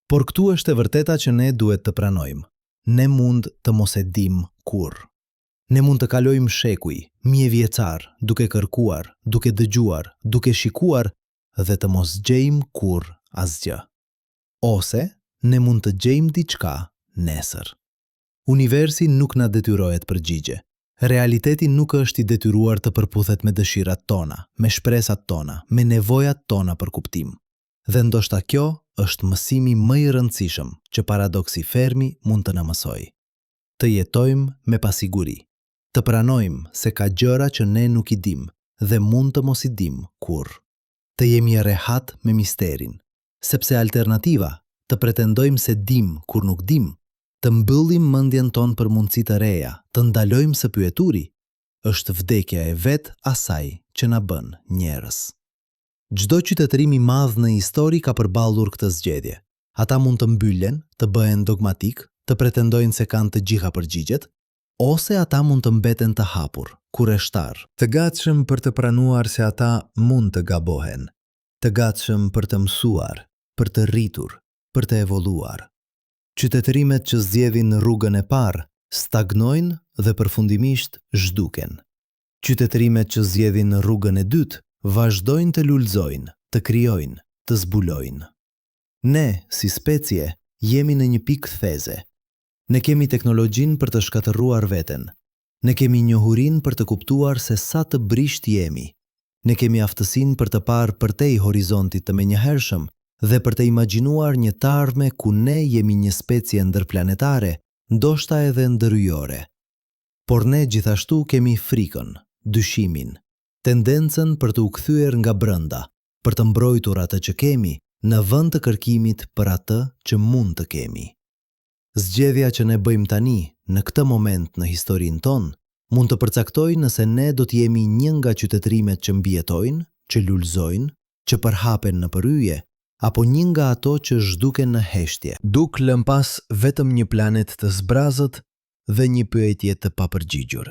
Por këtu është e vërteta që ne duhet të pranojmë. Ne mund të mos e dim kurrë. Ne mund të kalojmë shekuj, mijëvjeçar, duke kërkuar, duke dëgjuar, duke shikuar dhe të mos gjejmë kurrë asgjë. Ose ne mund të gjejmë diçka nesër. Universi nuk na detyrohet përgjigje. Realiteti nuk është i detyruar të përputhet me dëshirat tona, me shpresat tona, me nevojat tona për kuptim. Dhe ndoshta kjo është mësimi më i rëndësishëm që paradoksi Fermi mund të na mësojë. Të jetojmë me pasiguri, të pranojmë se ka gjëra që ne nuk i dim dhe mund të mos i dim kurrë. Të jemi e rehat me misterin, sepse alternativa, të pretendojmë se dim kur nuk dim, të mbyllim mendjen tonë për mundësi të reja, të ndalojmë së pyeturi, është vdekja e vet asaj që na bën njerëz. Çdo qytetërim i madh në histori ka përballur këtë zgjedhje. Ata mund të mbyllen, të bëhen dogmatik, të pretendojnë se kanë të gjitha përgjigjet, ose ata mund të mbeten të hapur, kurreshtar, të gatshëm për të pranuar se ata mund të gabohen, të gatshëm për të mësuar, për të rritur, për të evoluar. Qytetërimet që zgjedhin rrugën e parë stagnojnë dhe përfundimisht zhduken. Qytetërimet që zgjedhin rrugën e dytë vazhdojnë të lulëzojnë, të krijojnë, të zbulojnë. Ne, si specie, jemi në një pikë theze. Ne kemi teknologjinë për të shkatërruar veten. Ne kemi njohurinë për të kuptuar se sa të brisht jemi. Ne kemi aftësinë për të parë përtej horizontit të menjëhershëm dhe për të imagjinuar një të ardhme ku ne jemi një specie ndërplanetare, ndoshta edhe ndërhyjore. Por ne gjithashtu kemi frikën, dyshimin, tendencën për të u kthyer nga brenda, për të mbrojtur atë që kemi në vend të kërkimit për atë që mund të kemi. Zgjedhja që ne bëjmë tani, në këtë moment në historinë tonë, mund të përcaktojë nëse ne do të jemi një nga qytetërimet që mbijetojnë, që lulëzojnë, që përhapen në përhyje, apo një nga ato që zhduken në heshtje, duke lënë pas vetëm një planet të zbrazët dhe një pyetje të papërgjigjur.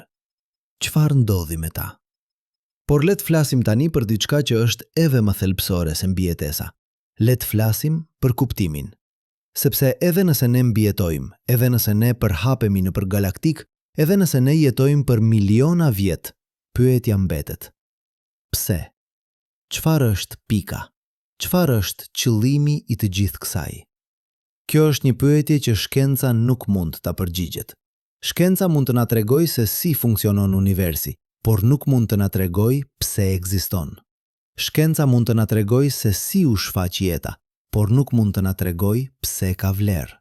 Çfarë ndodhi me ta? Por le të flasim tani për diçka që është edhe më thelbësore se mbijetesa. Le të flasim për kuptimin. Sepse edhe nëse ne mbijetojmë, edhe nëse ne përhapemi në galaktik, edhe nëse ne jetojmë për miliona vjet, pyetja mbetet. Pse? Çfarë është pika? Çfarë është qëllimi i të gjithë kësaj? Kjo është një pyetje që shkenca nuk mund ta përgjigjet. Shkenca mund të na tregojë se si funksionon universi, por nuk mund të na tregojë pse ekziston. Shkenca mund të na tregojë se si u shfaq jeta, por nuk mund të na tregojë pse ka vlerë.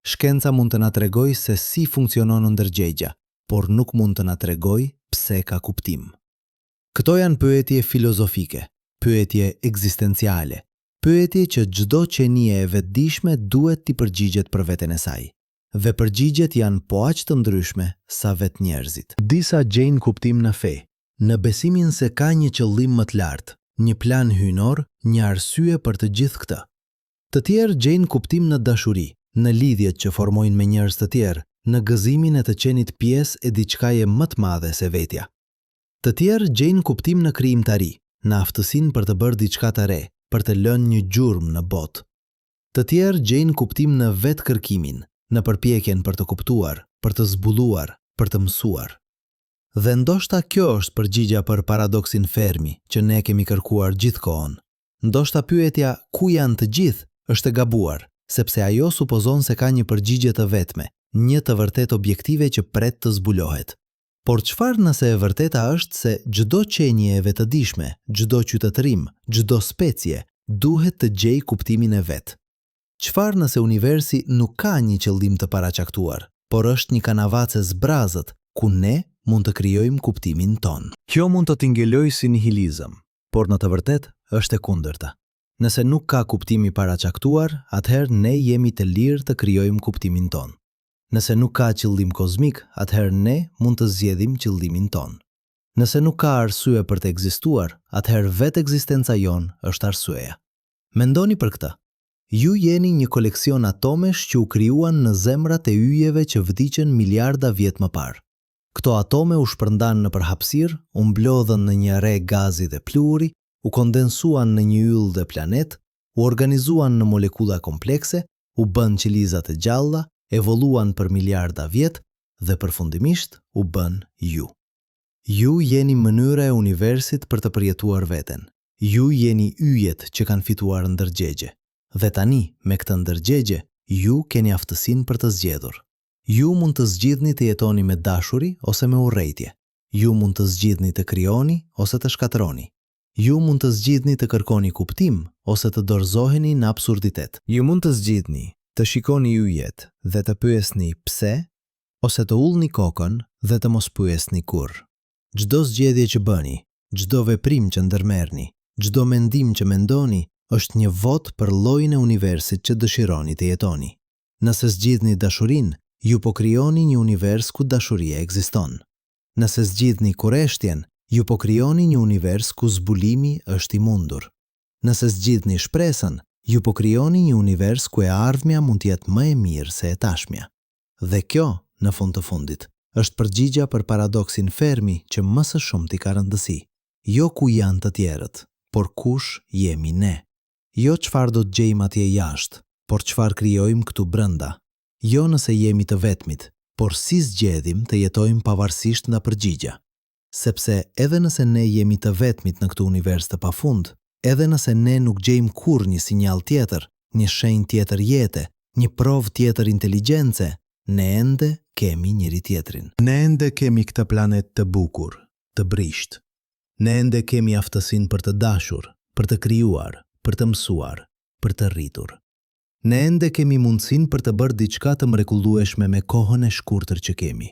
Shkenca mund të na tregojë se si funksionon ndërgjegja, por nuk mund të na tregojë pse ka kuptim. Këto janë pyetje filozofike, pyetje ekzistenciale, pyetje që çdo qenie e vetëdijshme duhet t'i përgjigjet për veten e saj. Dhe përgjigjet janë po aq të ndryshme sa vetë njerëzit. Disa gjejnë kuptim në fe, në besimin se ka një qëllim më të lartë, një plan hyjnor, një arsye për të gjithë këtë. Të tjerë gjejnë kuptim në dashuri, në lidhjet që formojnë me njerëz të tjerë, në gëzimin e të qenit pjesë e diçkaje më të madhe se vetja. Të tjerë gjejnë kuptim në krijimtari, në aftësinë për të bërë diçka të re, për të lënë një gjurmë në botë. Të tjerë gjejnë kuptim në vetë kërkimin, në përpjekjen për të kuptuar, për të zbuluar, për të mësuar. Dhe ndoshta kjo është përgjigja për paradoksin Fermi që ne kemi kërkuar gjithkohon. Ndoshta pyetja ku janë të gjithë është e gabuar, sepse ajo supozon se ka një përgjigje të vetme, një të vërtet objektive që pret të zbulohet. Por çfarë nëse e vërteta është se çdo qenie e vetëdijshme, çdo qytetërim, çdo specie duhet të gjejë kuptimin e vet? Çfarë nëse universi nuk ka një qëllim të paraqaktuar, por është një kanavace zbrazët ku ne mund të krijojmë kuptimin ton? Kjo mund të t'ingelojë si nihilizëm, por në të vërtetë është e kundërta. Nëse nuk ka kuptimi paraqaktuar, atëherë ne jemi të lirë të krijojmë kuptimin ton. Nëse nuk ka qëllim kozmik, atëherë ne mund të zgjedhim qëllimin ton. Nëse nuk ka arsye për të ekzistuar, atëherë vetë ekzistenca jon është arsyeja. Mendoni për këtë. Ju jeni një koleksion atomesh që u krijuan në zemrat e yjeve që vdiqën miliarda vjet më parë. Këto atome u shpërndan në përhapësirë, u mblodhën në një are gazi dhe pluhuri, u kondensuan në një yll dhe planet, u organizuan në molekula komplekse, u bën qeliza të gjalla, evoluan për miliarda vjet dhe përfundimisht u bën ju. Ju jeni mënyra e universit për të përjetuar veten. Ju jeni yjet që kanë fituar ndërgjegje. Dhe tani, me këtë ndërgjegje, ju keni aftësinë për të zgjedhur. Ju mund të zgjidhni të jetoni me dashuri ose me urrejtje. Ju mund të zgjidhni të krijoni ose të shkatërroni. Ju mund të zgjidhni të kërkoni kuptim ose të dorëzoheni në absurditet. Ju mund të zgjidhni të shikoni yjet dhe të pyesni pse, ose të ullni kokën dhe të mos pyesni kurrë. Çdo zgjedhje që bëni, çdo veprim që ndërmerrni, çdo mendim që mendoni, është një vot për llojin e universit që dëshironi të jetoni. Nëse zgjidhni dashurinë, ju po krijoni një univers ku dashuria ekziston. Nëse zgjidhni kurreshtjen, ju po krijoni një univers ku zbulimi është i mundur. Nëse zgjidhni shpresën, Ju po krijoni një univers ku e ardhmja mund të jetë më e mirë se e tashmja. Dhe kjo, në fund të fundit, është përgjigja për paradoksin Fermi që më së shumti ka rëndësi. Jo ku janë të tjerët, por kush jemi ne. Jo çfarë do të gjejmë atje jashtë, por çfarë krijojmë këtu brenda. Jo nëse jemi të vetmit, por si zgjedhim të jetojmë pavarësisht nga përgjigja. Sepse edhe nëse ne jemi të vetmit në këtë univers të pafund, edhe nëse ne nuk gjejmë kurrë një sinjal tjetër, një shenjë tjetër jete, një provë tjetër inteligjencë, ne ende kemi njëri tjetrin. Ne ende kemi këtë planet të bukur, të brisht. Ne ende kemi aftësinë për të dashur, për të krijuar, për të mësuar, për të rritur. Ne ende kemi mundësinë për të bërë diçka të mrekullueshme me kohën e shkurtër që kemi.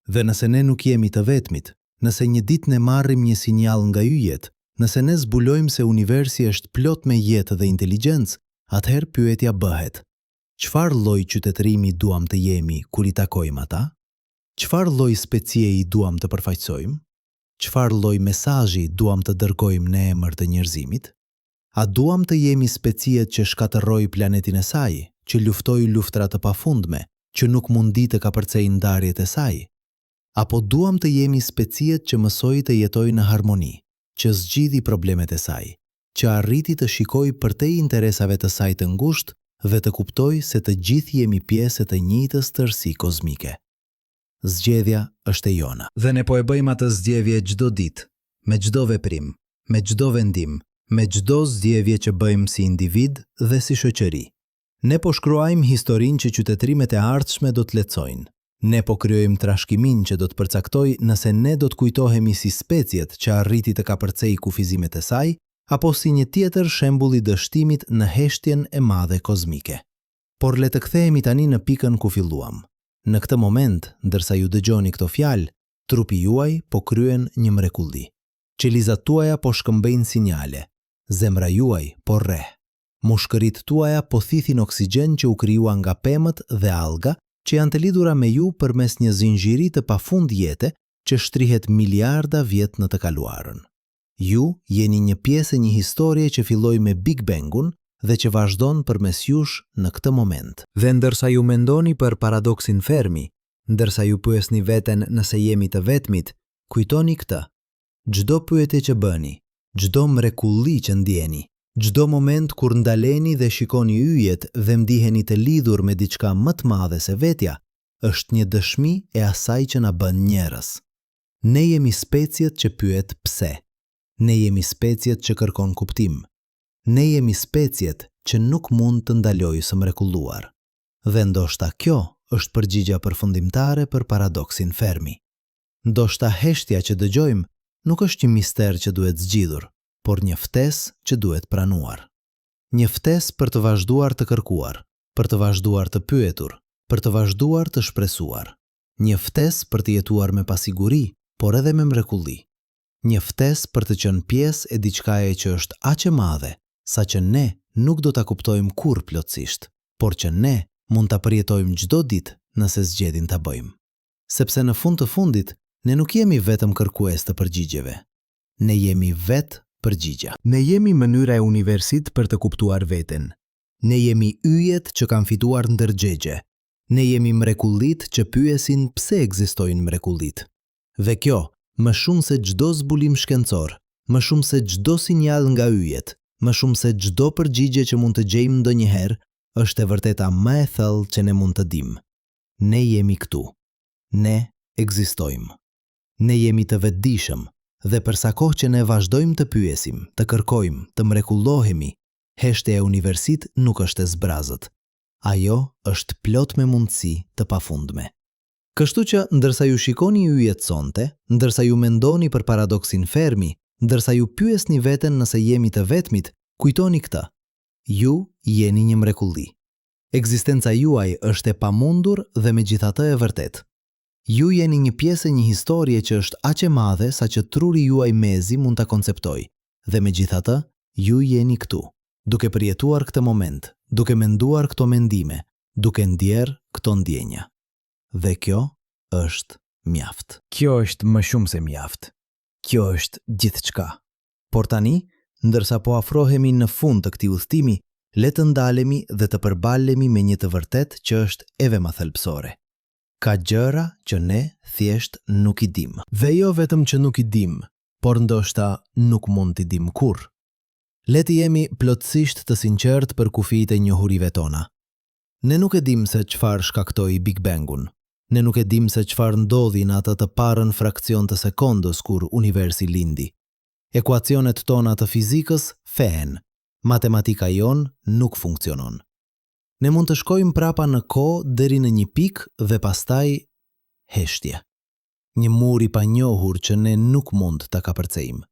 Dhe nëse ne nuk jemi të vetmit, nëse një ditë ne marrim një sinjal nga yjet, nëse ne zbulojmë se universi është plot me jetë dhe inteligjencë, atëherë pyetja bëhet: çfarë lloj qytetërimi duam të jemi kur i takojmë ata? Çfarë lloj specie i duam të përfaqësojmë? Çfarë lloj mesazhi duam të dërgojmë në emër të njerëzimit? A duam të jemi speciet që shkatërroi planetin e saj, që luftoi luftra të pafundme, që nuk mundi të kapërcej ndarjet e saj? Apo duam të jemi speciet që mësoi të jetojë në harmoni, që zgjidhi problemet e saj, që arriti të shikojë përtej interesave të saj të ngushtë dhe të kuptoj se të gjithë jemi pjesë të njëjtës tërësi kozmike. Zgjedhja është e jona. Dhe ne po e bëjmë atë zgjedhje çdo ditë, me çdo veprim, me çdo vendim, me çdo zgjedhje që bëjmë si individ dhe si shoqëri. Ne po shkruajmë historinë që qytetërimet e ardhshme do të lehtësojnë. Ne po krijojmë trashëgimin që do të përcaktoj nëse ne do të kujtohemi si speciet që arriti të kapërcej kufizimet e saj, apo si një tjetër shembull i dështimit në heshtjen e madhe kozmike. Por le të kthehemi tani në pikën ku filluam. Në këtë moment, ndërsa ju dëgjoni këto fjalë, trupi juaj po kryen një mrekulli. Qelizat tuaja po shkëmbejnë sinjale, zemra juaj po rreh. Mushkërit tuaja po thithin oksigjen që u krijua nga pemët dhe alga, që janë të lidhura me ju përmes një zinxhiri të pafund jete që shtrihet miliarda vjet në të kaluarën. Ju jeni një pjesë e një historie që filloi me Big Bangun dhe që vazhdon përmes jush në këtë moment. Dhe ndërsa ju mendoni për paradoksin Fermi, ndërsa ju pyesni veten nëse jemi të vetmit, kujtoni këtë: çdo pyetje që bëni, çdo mrekulli që ndjeni, çdo moment kur ndaleni dhe shikoni yjet dhe ndiheni të lidhur me diçka më të madhe se vetja, është një dëshmi e asaj që na bën njerëz. Ne jemi speciet që pyet pse. Ne jemi speciet që kërkon kuptim. Ne jemi speciet që nuk mund të ndalojë së mrekulluar. Dhe ndoshta kjo është përgjigja përfundimtare për paradoksin Fermi. Ndoshta heshtja që dëgjojmë nuk është një mister që duhet zgjidhur, por një ftesë që duhet pranuar. Një ftesë për të vazhduar të kërkuar, për të vazhduar të pyetur, për të vazhduar të shpresuar. Një ftesë për të jetuar me pasiguri, por edhe me mrekulli. Një ftesë për të qenë pjesë e diçkaje që është aq e madhe, sa që ne nuk do ta kuptojmë kurrë plotësisht, por që ne mund ta përjetojmë çdo ditë nëse zgjedhim ta bëjmë. Sepse në fund të fundit, ne nuk jemi vetëm kërkues të përgjigjeve. Ne jemi vetë përgjigja. Ne jemi mënyra e universit për të kuptuar veten. Ne jemi yjet që kanë fituar ndërgjegje. Ne jemi mrekullit që pyesin pse ekzistojnë mrekullit. Dhe kjo, më shumë se çdo zbulim shkencor, më shumë se çdo sinjal nga yjet, më shumë se çdo përgjigje që mund të gjejmë ndonjëherë, është e vërteta më e thellë që ne mund të dimë. Ne jemi këtu. Ne ekzistojmë. Ne jemi të vetëdijshëm. Dhe për sa kohë që ne vazhdojmë të pyesim, të kërkojmë, të mrekullohemi, heshtja e universit nuk është e zbrazët. Ajo është plot me mundësi të pafundme. Kështu që, ndërsa ju shikoni yjet sonte, ndërsa ju mendoni për paradoksin Fermi, ndërsa ju pyesni veten nëse jemi të vetmit, kujtoni këtë: ju jeni një mrekulli. Ekzistenca juaj është e pamundur dhe megjithatë e vërtet. Ju jeni një pjesë e një historie që është aq e madhe sa që truri juaj mezi mund ta konceptojë, dhe megjithatë, ju jeni këtu, duke përjetuar këtë moment, duke menduar këto mendime, duke ndjerë këto ndjenja. Dhe kjo është mjaft. Kjo është më shumë se mjaft. Kjo është gjithçka. Por tani, ndërsa po afrohemi në fund të këtij udhëtimi, Le të ndalemi dhe të përballemi me një të vërtet që është eve më thelbësore. Ka gjëra që ne thjesht nuk i dim. Dhe jo vetëm që nuk i dim, por ndoshta nuk mund t'i dim kurrë. Le të jemi plotësisht të sinqert për kufitë e njohurive tona. Ne nuk e dim se çfarë shkaktoi Big Bangun. Ne nuk e dim se çfarë ndodhi në atë të parën fraksion të sekondës kur universi lindi. Ekuacionet tona të fizikës fehen. Matematika jon nuk funksionon. Ne mund të shkojmë prapa në kohë deri në një pikë dhe pastaj heshtje. Një mur i panjohur që ne nuk mund ta kapërcejmë.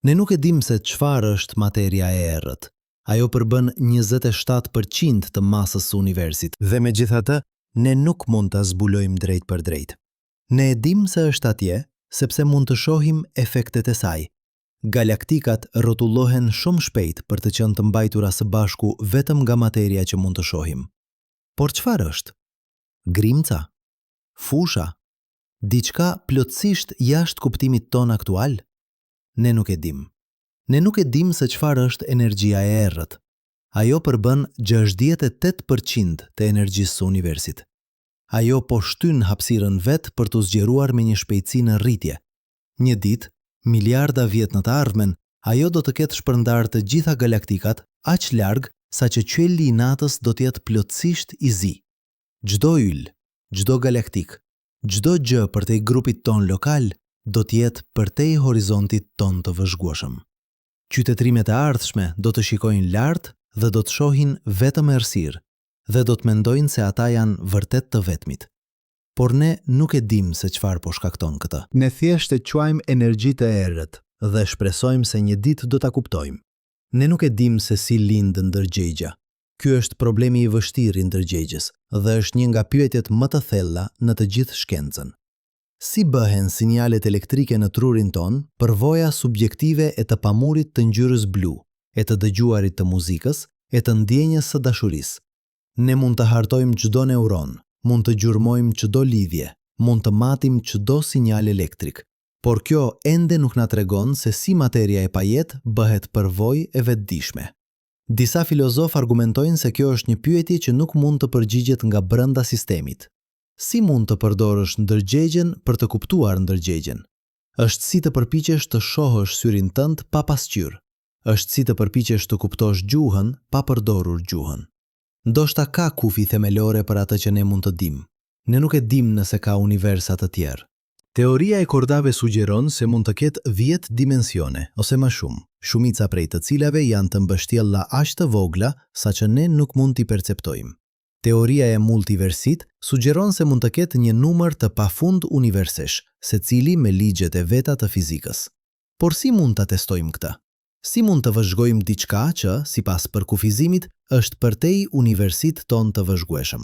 Ne nuk e dim se çfarë është materia e errët. Ajo përbën 27% të masës së universit dhe megjithatë ne nuk mund ta zbulojmë drejt për drejt. Ne e dim se është atje sepse mund të shohim efektet e saj. Galaktikat rrotullohen shumë shpejt për të qenë të mbajtura së bashku vetëm nga materia që mund të shohim. Por çfarë është? Grimca? Fusha? Diçka plotësisht jashtë kuptimit ton aktual? Ne nuk e dim. Ne nuk e dim se çfarë është energjia e errët. Ajo përbën 68% të energjisë së universit. Ajo po shtyn hapësirën vet për të zgjeruar me një shpejtësi në rritje. Një ditë, miliarda vjet në të ardhmen, ajo do të ketë shpërndar të gjitha galaktikat aq larg sa që qielli i natës do të jetë plotësisht i zi. Çdo yll, çdo galaktik, çdo gjë përtej grupit ton lokal do të jetë përtej horizontit ton të vëzhgueshëm. Qytetrimet e ardhshme do të shikojnë lart dhe do të shohin vetëm errësirë dhe do të mendojnë se ata janë vërtet të vetmit. Por ne nuk e dim se çfarë po shkakton këtë. Ne thjesht e quajmë energji të errët dhe shpresojmë se një ditë do ta kuptojmë. Ne nuk e dim se si lind ndërgjegja. Ky është problemi i vështirë i ndërgjegjes dhe është një nga pyetjet më të thella në të gjithë shkencën. Si bëhen sinjalet elektrike në trurin ton përvoja subjektive e të pamurit të ngjyrës blu, e të dëgjuarit të muzikës, e të ndjenjes së dashurisë. Ne mund të hartojmë çdo neuron, mund të gjurmojmë çdo lidhje, mund të matim çdo sinjal elektrik, por kjo ende nuk na tregon se si materia e pajet bëhet përvojë e vetëdijshme. Disa filozofë argumentojnë se kjo është një pyetje që nuk mund të përgjigjet nga brenda sistemit. Si mund të përdorësh ndërgjegjen për të kuptuar ndërgjegjen? Është si të përpiqesh të shohësh syrin tënd pa pasqyrë. Është si të përpiqesh të kuptosh gjuhën pa përdorur gjuhën. Ndoshta ka kufi themelore për atë që ne mund të dim. Ne nuk e dim nëse ka universa të tjerë. Teoria e kordave sugjeron se mund të ketë 10 dimensione ose më shumë, shumica prej të cilave janë të mbështjella aq të vogla saqë ne nuk mund t'i perceptojmë. Teoria e multiversit sugjeron se mund të ketë një numër të pafund universish, secili me ligjet e veta të fizikës. Por si mund ta testojmë këtë? Si mund të vëzhgojmë diçka që, sipas përkufizimit, është përtej universit ton të vëzhgueshëm?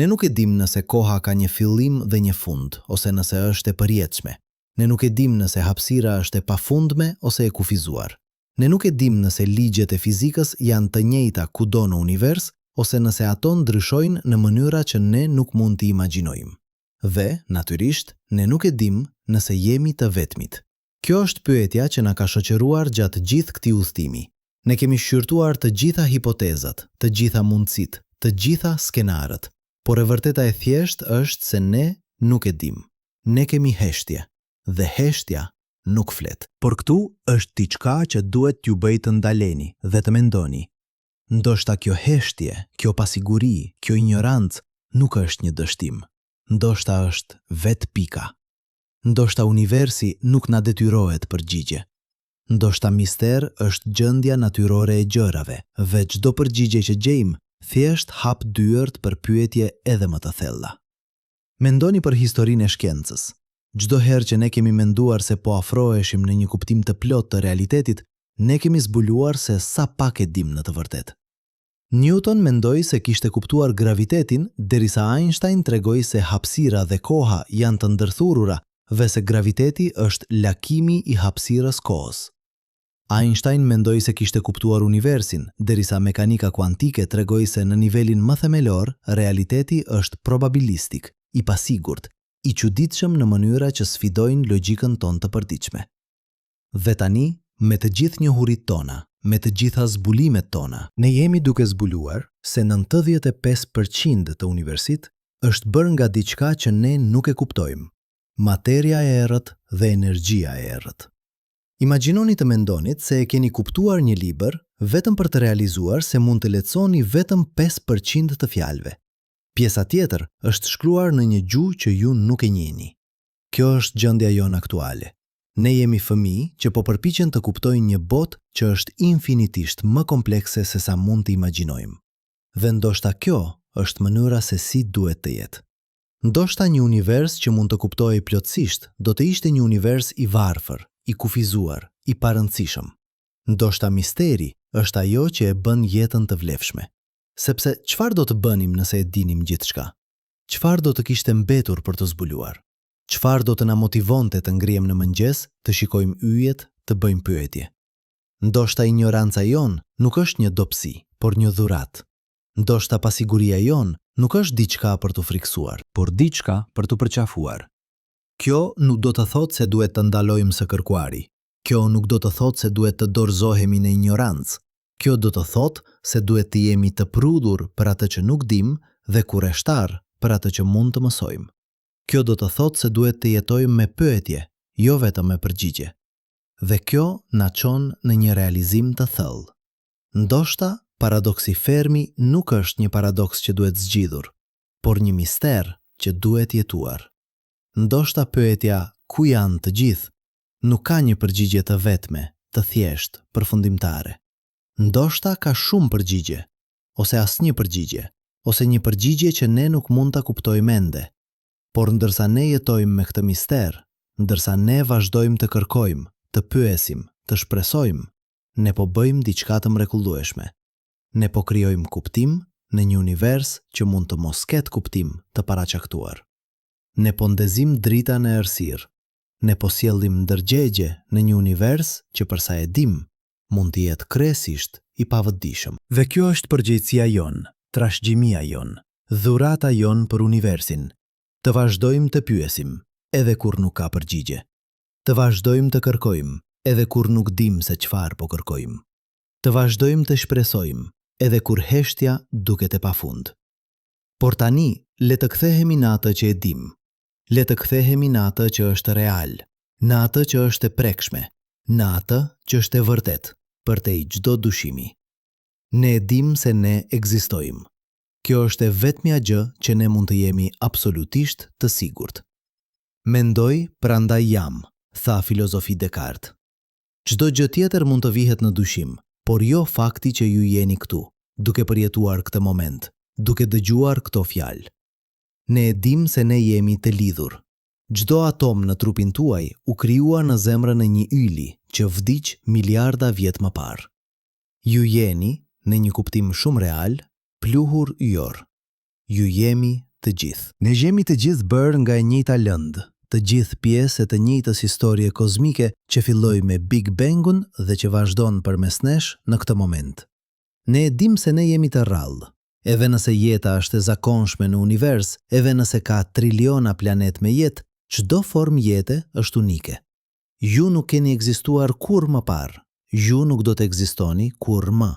Ne nuk e dim nëse koha ka një fillim dhe një fund, ose nëse është e përjetshme. Ne nuk e dim nëse hapësira është e pafundme ose e kufizuar. Ne nuk e dim nëse ligjet e fizikës janë të njëjta kudo në univers, ose nëse ato ndryshojnë në mënyra që ne nuk mund t'i imagjinojmë. Dhe, natyrisht, ne nuk e dim nëse jemi të vetmit. Kjo është pyetja që na ka shoqëruar gjatë gjithë këtij udhëtimi. Ne kemi shqyrtuar të gjitha hipotezat, të gjitha mundësitë, të gjitha skenarët, por e vërteta e thjeshtë është se ne nuk e dim. Ne kemi heshtje, dhe heshtja nuk flet. Por këtu është diçka që duhet t'ju bëj të ndaleni dhe të mendoni. Ndoshta kjo heshtje, kjo pasiguri, kjo ignorancë nuk është një dështim. Ndoshta është vetë pika. Ndoshta universi nuk na detyrohet përgjigje. Ndoshta mister është gjendja natyrore e gjërave dhe çdo përgjigje që gjejmë thjesht hap dyert për pyetje edhe më të thella. Mendoni për historinë e shkencës. Çdo herë që ne kemi menduar se po afroheshim në një kuptim të plotë të realitetit, ne kemi zbuluar se sa pak e dim në të vërtetë. Newton mendoi se kishte kuptuar gravitetin derisa Einstein tregoi se hapësira dhe koha janë të ndërthurura dhe se graviteti është lakimi i hapësirës kohës. Einstein mendoi se kishte kuptuar universin derisa mekanika kuantike tregoi se në nivelin më themelor realiteti është probabilistik, i pasigurt, i çuditshëm në mënyra që sfidojnë logjikën tonë të përditshme. Dhe tani, me të gjithë njohuritë tona, me të gjitha zbulimet tona. Ne jemi duke zbuluar se 95% të universit është bërë nga diçka që ne nuk e kuptojmë. Materia e errët dhe energjia e errët. Imagjinoni të mendonit se e keni kuptuar një libër vetëm për të realizuar se mund të lexoni vetëm 5% të fjalëve. Pjesa tjetër është shkruar në një gjuhë që ju nuk e njihni. Kjo është gjendja jonë aktuale. Ne jemi fëmijë që po përpiqen të kuptojnë një botë që është infinitisht më komplekse se sa mund të imagjinojmë. Dhe ndoshta kjo është mënyra se si duhet të jetë. Ndoshta një univers që mund të kuptohej plotësisht do të ishte një univers i varfër, i kufizuar, i parëndësishëm. Ndoshta misteri është ajo që e bën jetën të vlefshme. Sepse çfarë do të bënim nëse e dinim gjithçka? Çfarë do të kishte mbetur për të zbuluar? Çfarë do të na motivonte të ngrihem në mëngjes, të shikojmë yjet, të bëjmë pyetje? Ndoshta ignoranca jon nuk është një dobësi, por një dhuratë. Ndoshta pasiguria jon nuk është diçka për të friksuar, por diçka për të përqafuar. Kjo nuk do të thotë se duhet të ndalojmë së kërkuari. Kjo nuk do të thotë se duhet të dorëzohemi në ignorancë. Kjo do të thotë se duhet të jemi të prudur për atë që nuk dim dhe kurreshtar për atë që mund të mësojmë. Kjo do të thotë se duhet të jetojmë me pyetje, jo vetëm me përgjigje. Dhe kjo na çon në një realizim të thellë. Ndoshta paradoksi fermi nuk është një paradoks që duhet zgjidhur, por një mister që duhet jetuar. Ndoshta pyetja ku janë të gjithë nuk ka një përgjigje të vetme, të thjeshtë, përfundimtare. Ndoshta ka shumë përgjigje, ose asnjë përgjigje, ose një përgjigje që ne nuk mund ta kuptojmë ende. Por ndërsa ne jetojmë me këtë mister, ndërsa ne vazhdojmë të kërkojmë, të pyesim, të shpresojmë, ne po bëjmë diçka të mrekullueshme. Ne po krijojmë kuptim në një univers që mund të mos ketë kuptim të paraqaktuar. Ne po ndezim drita në errësirë. Ne po sjellim ndërgjegje në një univers që përsa e dim, mund të jetë kryesisht i pavëdijshëm. Dhe kjo është përgjegjësia jon, trashëgimia jon, dhurata jon për universin. Të vazhdojmë të pyesim, edhe kur nuk ka përgjigje. Të vazhdojmë të kërkojmë, edhe kur nuk dim se çfarë po kërkojmë. Të vazhdojmë të shpresojmë, edhe kur heshtja duket e pafund. Por tani, le të kthehemi në atë që e dim. Le të kthehemi në atë që është real, në atë që është e prekshme, në atë që është e vërtet, përtej çdo dyshimi. Ne e dim se ne ekzistojmë. Kjo është e vetmja gjë që ne mund të jemi absolutisht të sigurt. Mendoj, prandaj jam, tha filozofi Descartes. Çdo gjë tjetër mund të vihet në dyshim, por jo fakti që ju jeni këtu, duke përjetuar këtë moment, duke dëgjuar këto fjalë. Ne e dim se ne jemi të lidhur. Çdo atom në trupin tuaj u krijua në zemrën e një yli që vdiq miliarda vjet më parë. Ju jeni, në një kuptim shumë real, pluhur yjor. Ju jemi të gjithë. Ne jemi të gjithë bërë nga e njëjta lëndë, të gjithë pjesë e të njëjtës historie kozmike që filloi me Big Bangun dhe që vazhdon përmes nesh në këtë moment. Ne e dim se ne jemi të rrallë. Edhe nëse jeta është e zakonshme në univers, edhe nëse ka triliona planet me jetë, çdo formë jete është unike. Ju nuk keni ekzistuar kurrë më parë. Ju nuk do të ekzistoni kurrë më.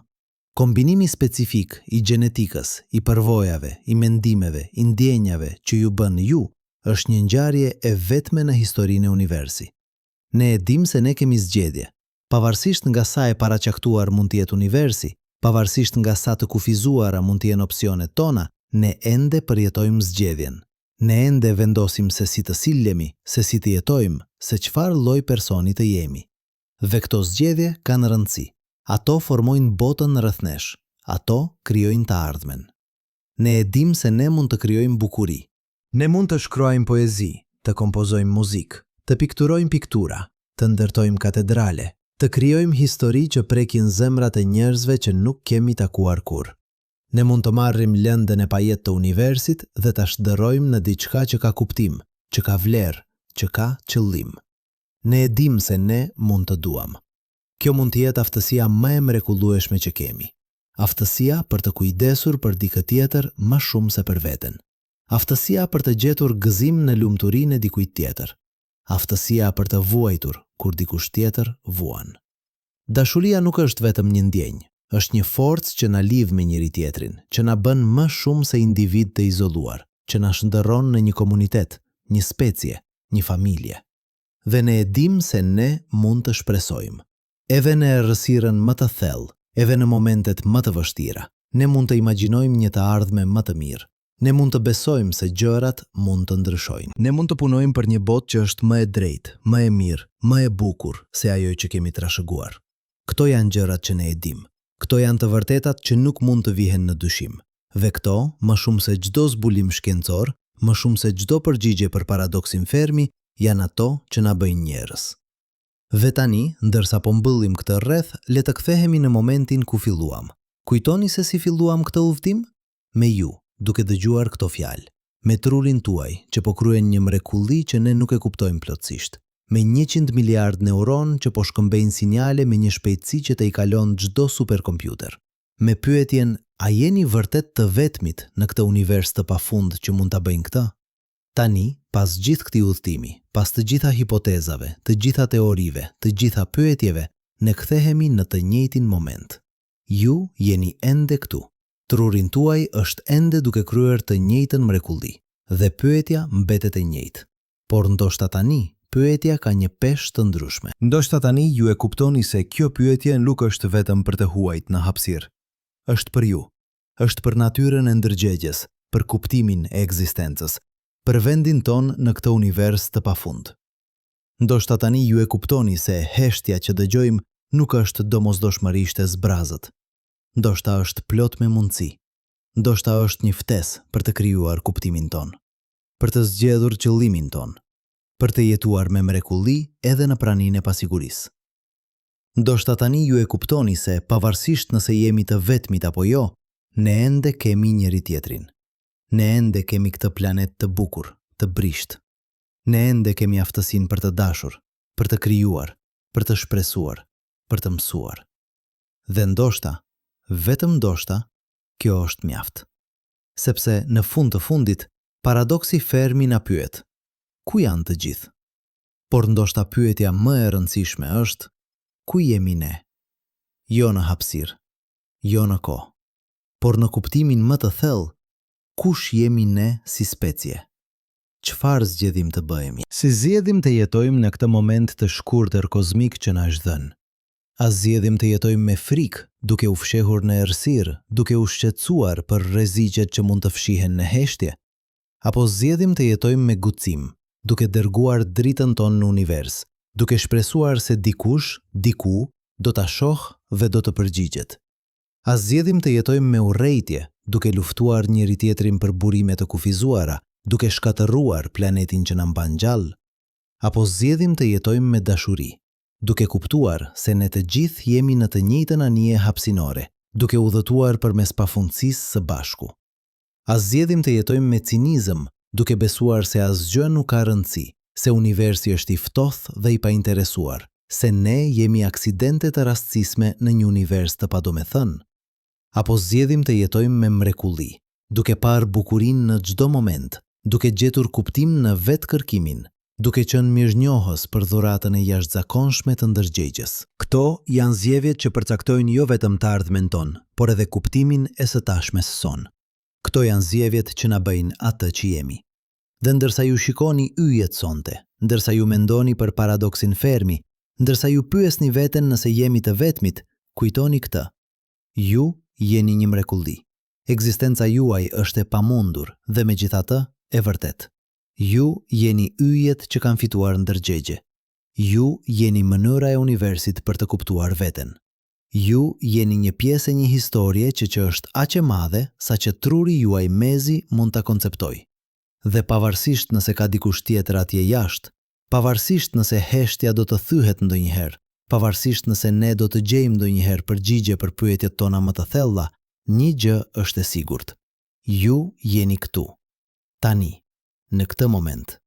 Kombinimi specifik i gjenetikës, i përvojave, i mendimeve, i ndjenjave që ju bën ju, është një ngjarje e vetme në historinë e universi. Ne e dim se ne kemi zgjedhje. Pavarësisht nga sa e paraqaktuar mund të jetë universi, pavarësisht nga sa të kufizuara mund të jenë opsionet tona, ne ende përjetojmë zgjedhjen. Ne ende vendosim se si të sillemi, se si të jetojmë, se çfarë lloj personi të jemi. Dhe këto zgjedhje kanë rëndësi. Ato formojnë botën rreth nesh. Ato krijojnë të ardhmen. Ne e dim se ne mund të krijojmë bukuri. Ne mund të shkruajmë poezi, të kompozojmë muzikë, të pikturojmë piktura, të ndërtojmë katedrale, të krijojmë histori që prekin zemrat e njerëzve që nuk kemi takuar kurrë. Ne mund të marrim lëndën e pajet të universit dhe ta shndërrojmë në diçka që ka kuptim, që ka vlerë, që ka qëllim. Ne e dim se ne mund të duam. Kjo mund të jetë aftësia më e mrekullueshme që kemi. Aftësia për të kujdesur për dikë tjetër më shumë se për veten. Aftësia për të gjetur gëzim në lumturinë e dikujt tjetër. Aftësia për të vuajtur kur dikush tjetër vuan. Dashuria nuk është vetëm një ndjenjë, është një forcë që na lidh me njëri tjetrin, që na bën më shumë se individ të izoluar, që na shndërron në një komunitet, një specie, një familje. Dhe ne e dim se ne mund të shpresojmë. Edhe në errësirën më të thellë, edhe në momentet më të vështira, ne mund të imagjinojmë një të ardhme më të mirë. Ne mund të besojmë se gjërat mund të ndryshojnë. Ne mund të punojmë për një botë që është më e drejtë, më e mirë, më e bukur se ajo që kemi trashëguar. Këto janë gjërat që ne e dim. Këto janë të vërtetat që nuk mund të vihen në dyshim. Dhe këto, më shumë se çdo zbulim shkencor, më shumë se çdo përgjigje për paradoksin Fermi, janë ato që na bëjnë njerëz. Dhe tani, ndërsa po mbyllim këtë rreth, le të kthehemi në momentin ku filluam. Kujtoni se si filluam këtë udhtim? Me ju, duke dëgjuar këto fjalë, me trurin tuaj që po kryen një mrekulli që ne nuk e kuptojmë plotësisht, me 100 miliard neuron që po shkëmbejnë sinjale me një shpejtësi që të i kalon çdo superkompjuter, me pyetjen a jeni vërtet të vetmit në këtë univers të pafund që mund ta bëjnë këtë? Tani, pas gjithë këtij udhëtimi, pas të gjitha hipotezave, të gjitha teorive, të gjitha pyetjeve, ne kthehemi në të njëjtin moment. Ju jeni ende këtu. Trurin tuaj është ende duke kryer të njëjtën mrekulli, dhe pyetja mbetet e njëjtë. Por ndoshta tani, pyetja ka një peshë të ndryshme. Ndoshta tani ju e kuptoni se kjo pyetje nuk është vetëm për të huajt në hapësirë. Është për ju. Është për natyrën e ndërgjegjes, për kuptimin e ekzistencës, për vendin ton në këtë univers të pafund. Ndoshta tani ju e kuptoni se heshtja që dëgjojmë nuk është domosdoshmërisht e zbrazët. Ndoshta është plot me mundësi. Ndoshta është një ftesë për të krijuar kuptimin ton, për të zgjedhur qëllimin ton, për të jetuar me mrekulli edhe në praninë e pasigurisë. Ndoshta tani ju e kuptoni se pavarësisht nëse jemi të vetmit apo jo, ne ende kemi njëri tjetrin. Ne ende kemi këtë planet të bukur, të brisht. Ne ende kemi aftësinë për të dashur, për të krijuar, për të shpresuar, për të mësuar. Dhe ndoshta, vetëm ndoshta, kjo është mjaft. Sepse në fund të fundit, paradoksi Fermi na pyet, ku janë të gjithë? Por ndoshta pyetja më e rëndësishme është, ku jemi ne? Jo në hapësirë, jo në kohë, por në kuptimin më të thellë, kush jemi ne si specie? Çfarë zgjedhim të bëhemi? Si zgjedhim të jetojmë në këtë moment të shkurtër kozmik që na është dhënë? A zgjedhim të jetojmë me frikë, duke u fshehur në errësirë, duke u shqetësuar për rreziqet që mund të fshihen në heshtje? Apo zgjedhim të jetojmë me guxim, duke dërguar dritën tonë në univers, duke shpresuar se dikush, diku, do ta shohë dhe do të përgjigjet? A zgjedhim të jetojmë me urrejtje, duke luftuar njëri tjetrin për burime të kufizuara, duke shkatërruar planetin që na mban gjallë? Apo zgjedhim të jetojmë me dashuri, duke kuptuar se ne të gjithë jemi në të njëjtën anije hapësinore, duke udhëtuar përmes pafundësisë së bashku? A zgjedhim të jetojmë me cinizëm, duke besuar se asgjë nuk ka rëndësi, se universi është i ftohtë dhe i painteresuar, se ne jemi aksidente të rastësisme në një univers të padomethënë? Apo zgjedhim të jetojmë me mrekulli, duke parë bukurinë në çdo moment, duke gjetur kuptim në vetë kërkimin, duke qenë mirënjohës për dhuratën e jashtëzakonshme të ndërgjegjes? Këto janë zgjedhjet që përcaktojnë jo vetëm të ardhmen tonë, por edhe kuptimin e së tashmes son. Këto janë zgjedhjet që na bëjnë atë që jemi. Dhe ndërsa ju shikoni yjet sonte, ndërsa ju mendoni për paradoksin Fermi, ndërsa ju pyesni veten nëse jemi të vetmit, kujtoni këtë. Ju jeni një mrekulli. Ekzistenca juaj është e pamundur dhe megjithatë e vërtet. Ju jeni yjet që kanë fituar ndërgjegje. Ju jeni mënyra e universit për të kuptuar veten. Ju jeni një pjesë e një historie që është aq e madhe sa që truri juaj mezi mund ta konceptoj. Dhe pavarësisht nëse ka dikush tjetër atje jashtë, pavarësisht nëse heshtja do të thyhet ndonjëherë, pavarësisht nëse ne do të gjejmë ndonjëherë përgjigje për pyetjet tona më të thella, një gjë është e sigurt. Ju jeni këtu, tani, në këtë moment.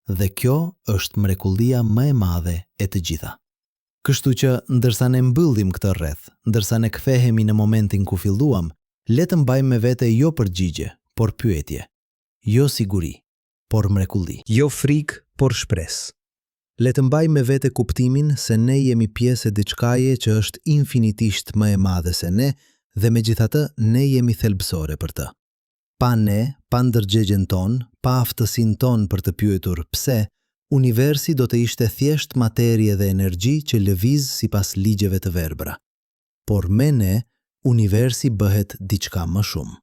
Dhe kjo është mrekullia më e madhe e të gjitha. Kështu që, ndërsa ne mbyllim këtë rreth, ndërsa ne kthehemi në momentin ku filluam, le të mbajmë me vete jo përgjigje, por pyetje. Jo siguri, por mrekulli. Jo frikë, por shpresë. Le të mbaj me vete kuptimin se ne jemi pjesë e diçkaje që është infinitisht më e madhe se ne dhe megjithatë ne jemi thelbësore për të. Pa ne, pa ndërgjegjen ton, pa aftësinë ton për të pyetur pse, universi do të ishte thjesht materie dhe energji që lëviz sipas ligjeve të verbra. Por me ne, universi bëhet diçka më shumë.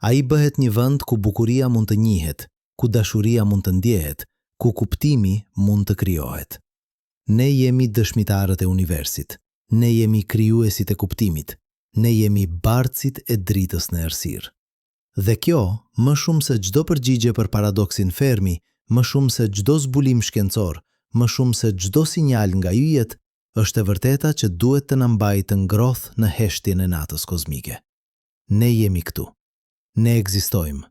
Ai bëhet një vend ku bukuria mund të njihet, ku dashuria mund të ndjehet, ku kuptimi mund të krijohet. Ne jemi dëshmitarët e universit, ne jemi krijuesit e kuptimit, ne jemi bartësit e dritës në errësirë. Dhe kjo, më shumë se çdo përgjigje për paradoksin Fermi, më shumë se çdo zbulim shkencor, më shumë se çdo sinjal nga yjet, është e vërteta që duhet të na mbajë të ngrohtë në heshtjen e natës kozmike. Ne jemi këtu. Ne ekzistojmë.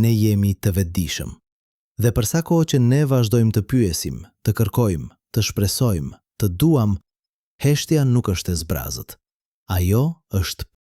Ne jemi të vetëdijshëm. Dhe për sa kohë që ne vazhdojmë të pyesim, të kërkojmë, të shpresojmë, të duam, heshtja nuk është e zbrazët. Ajo është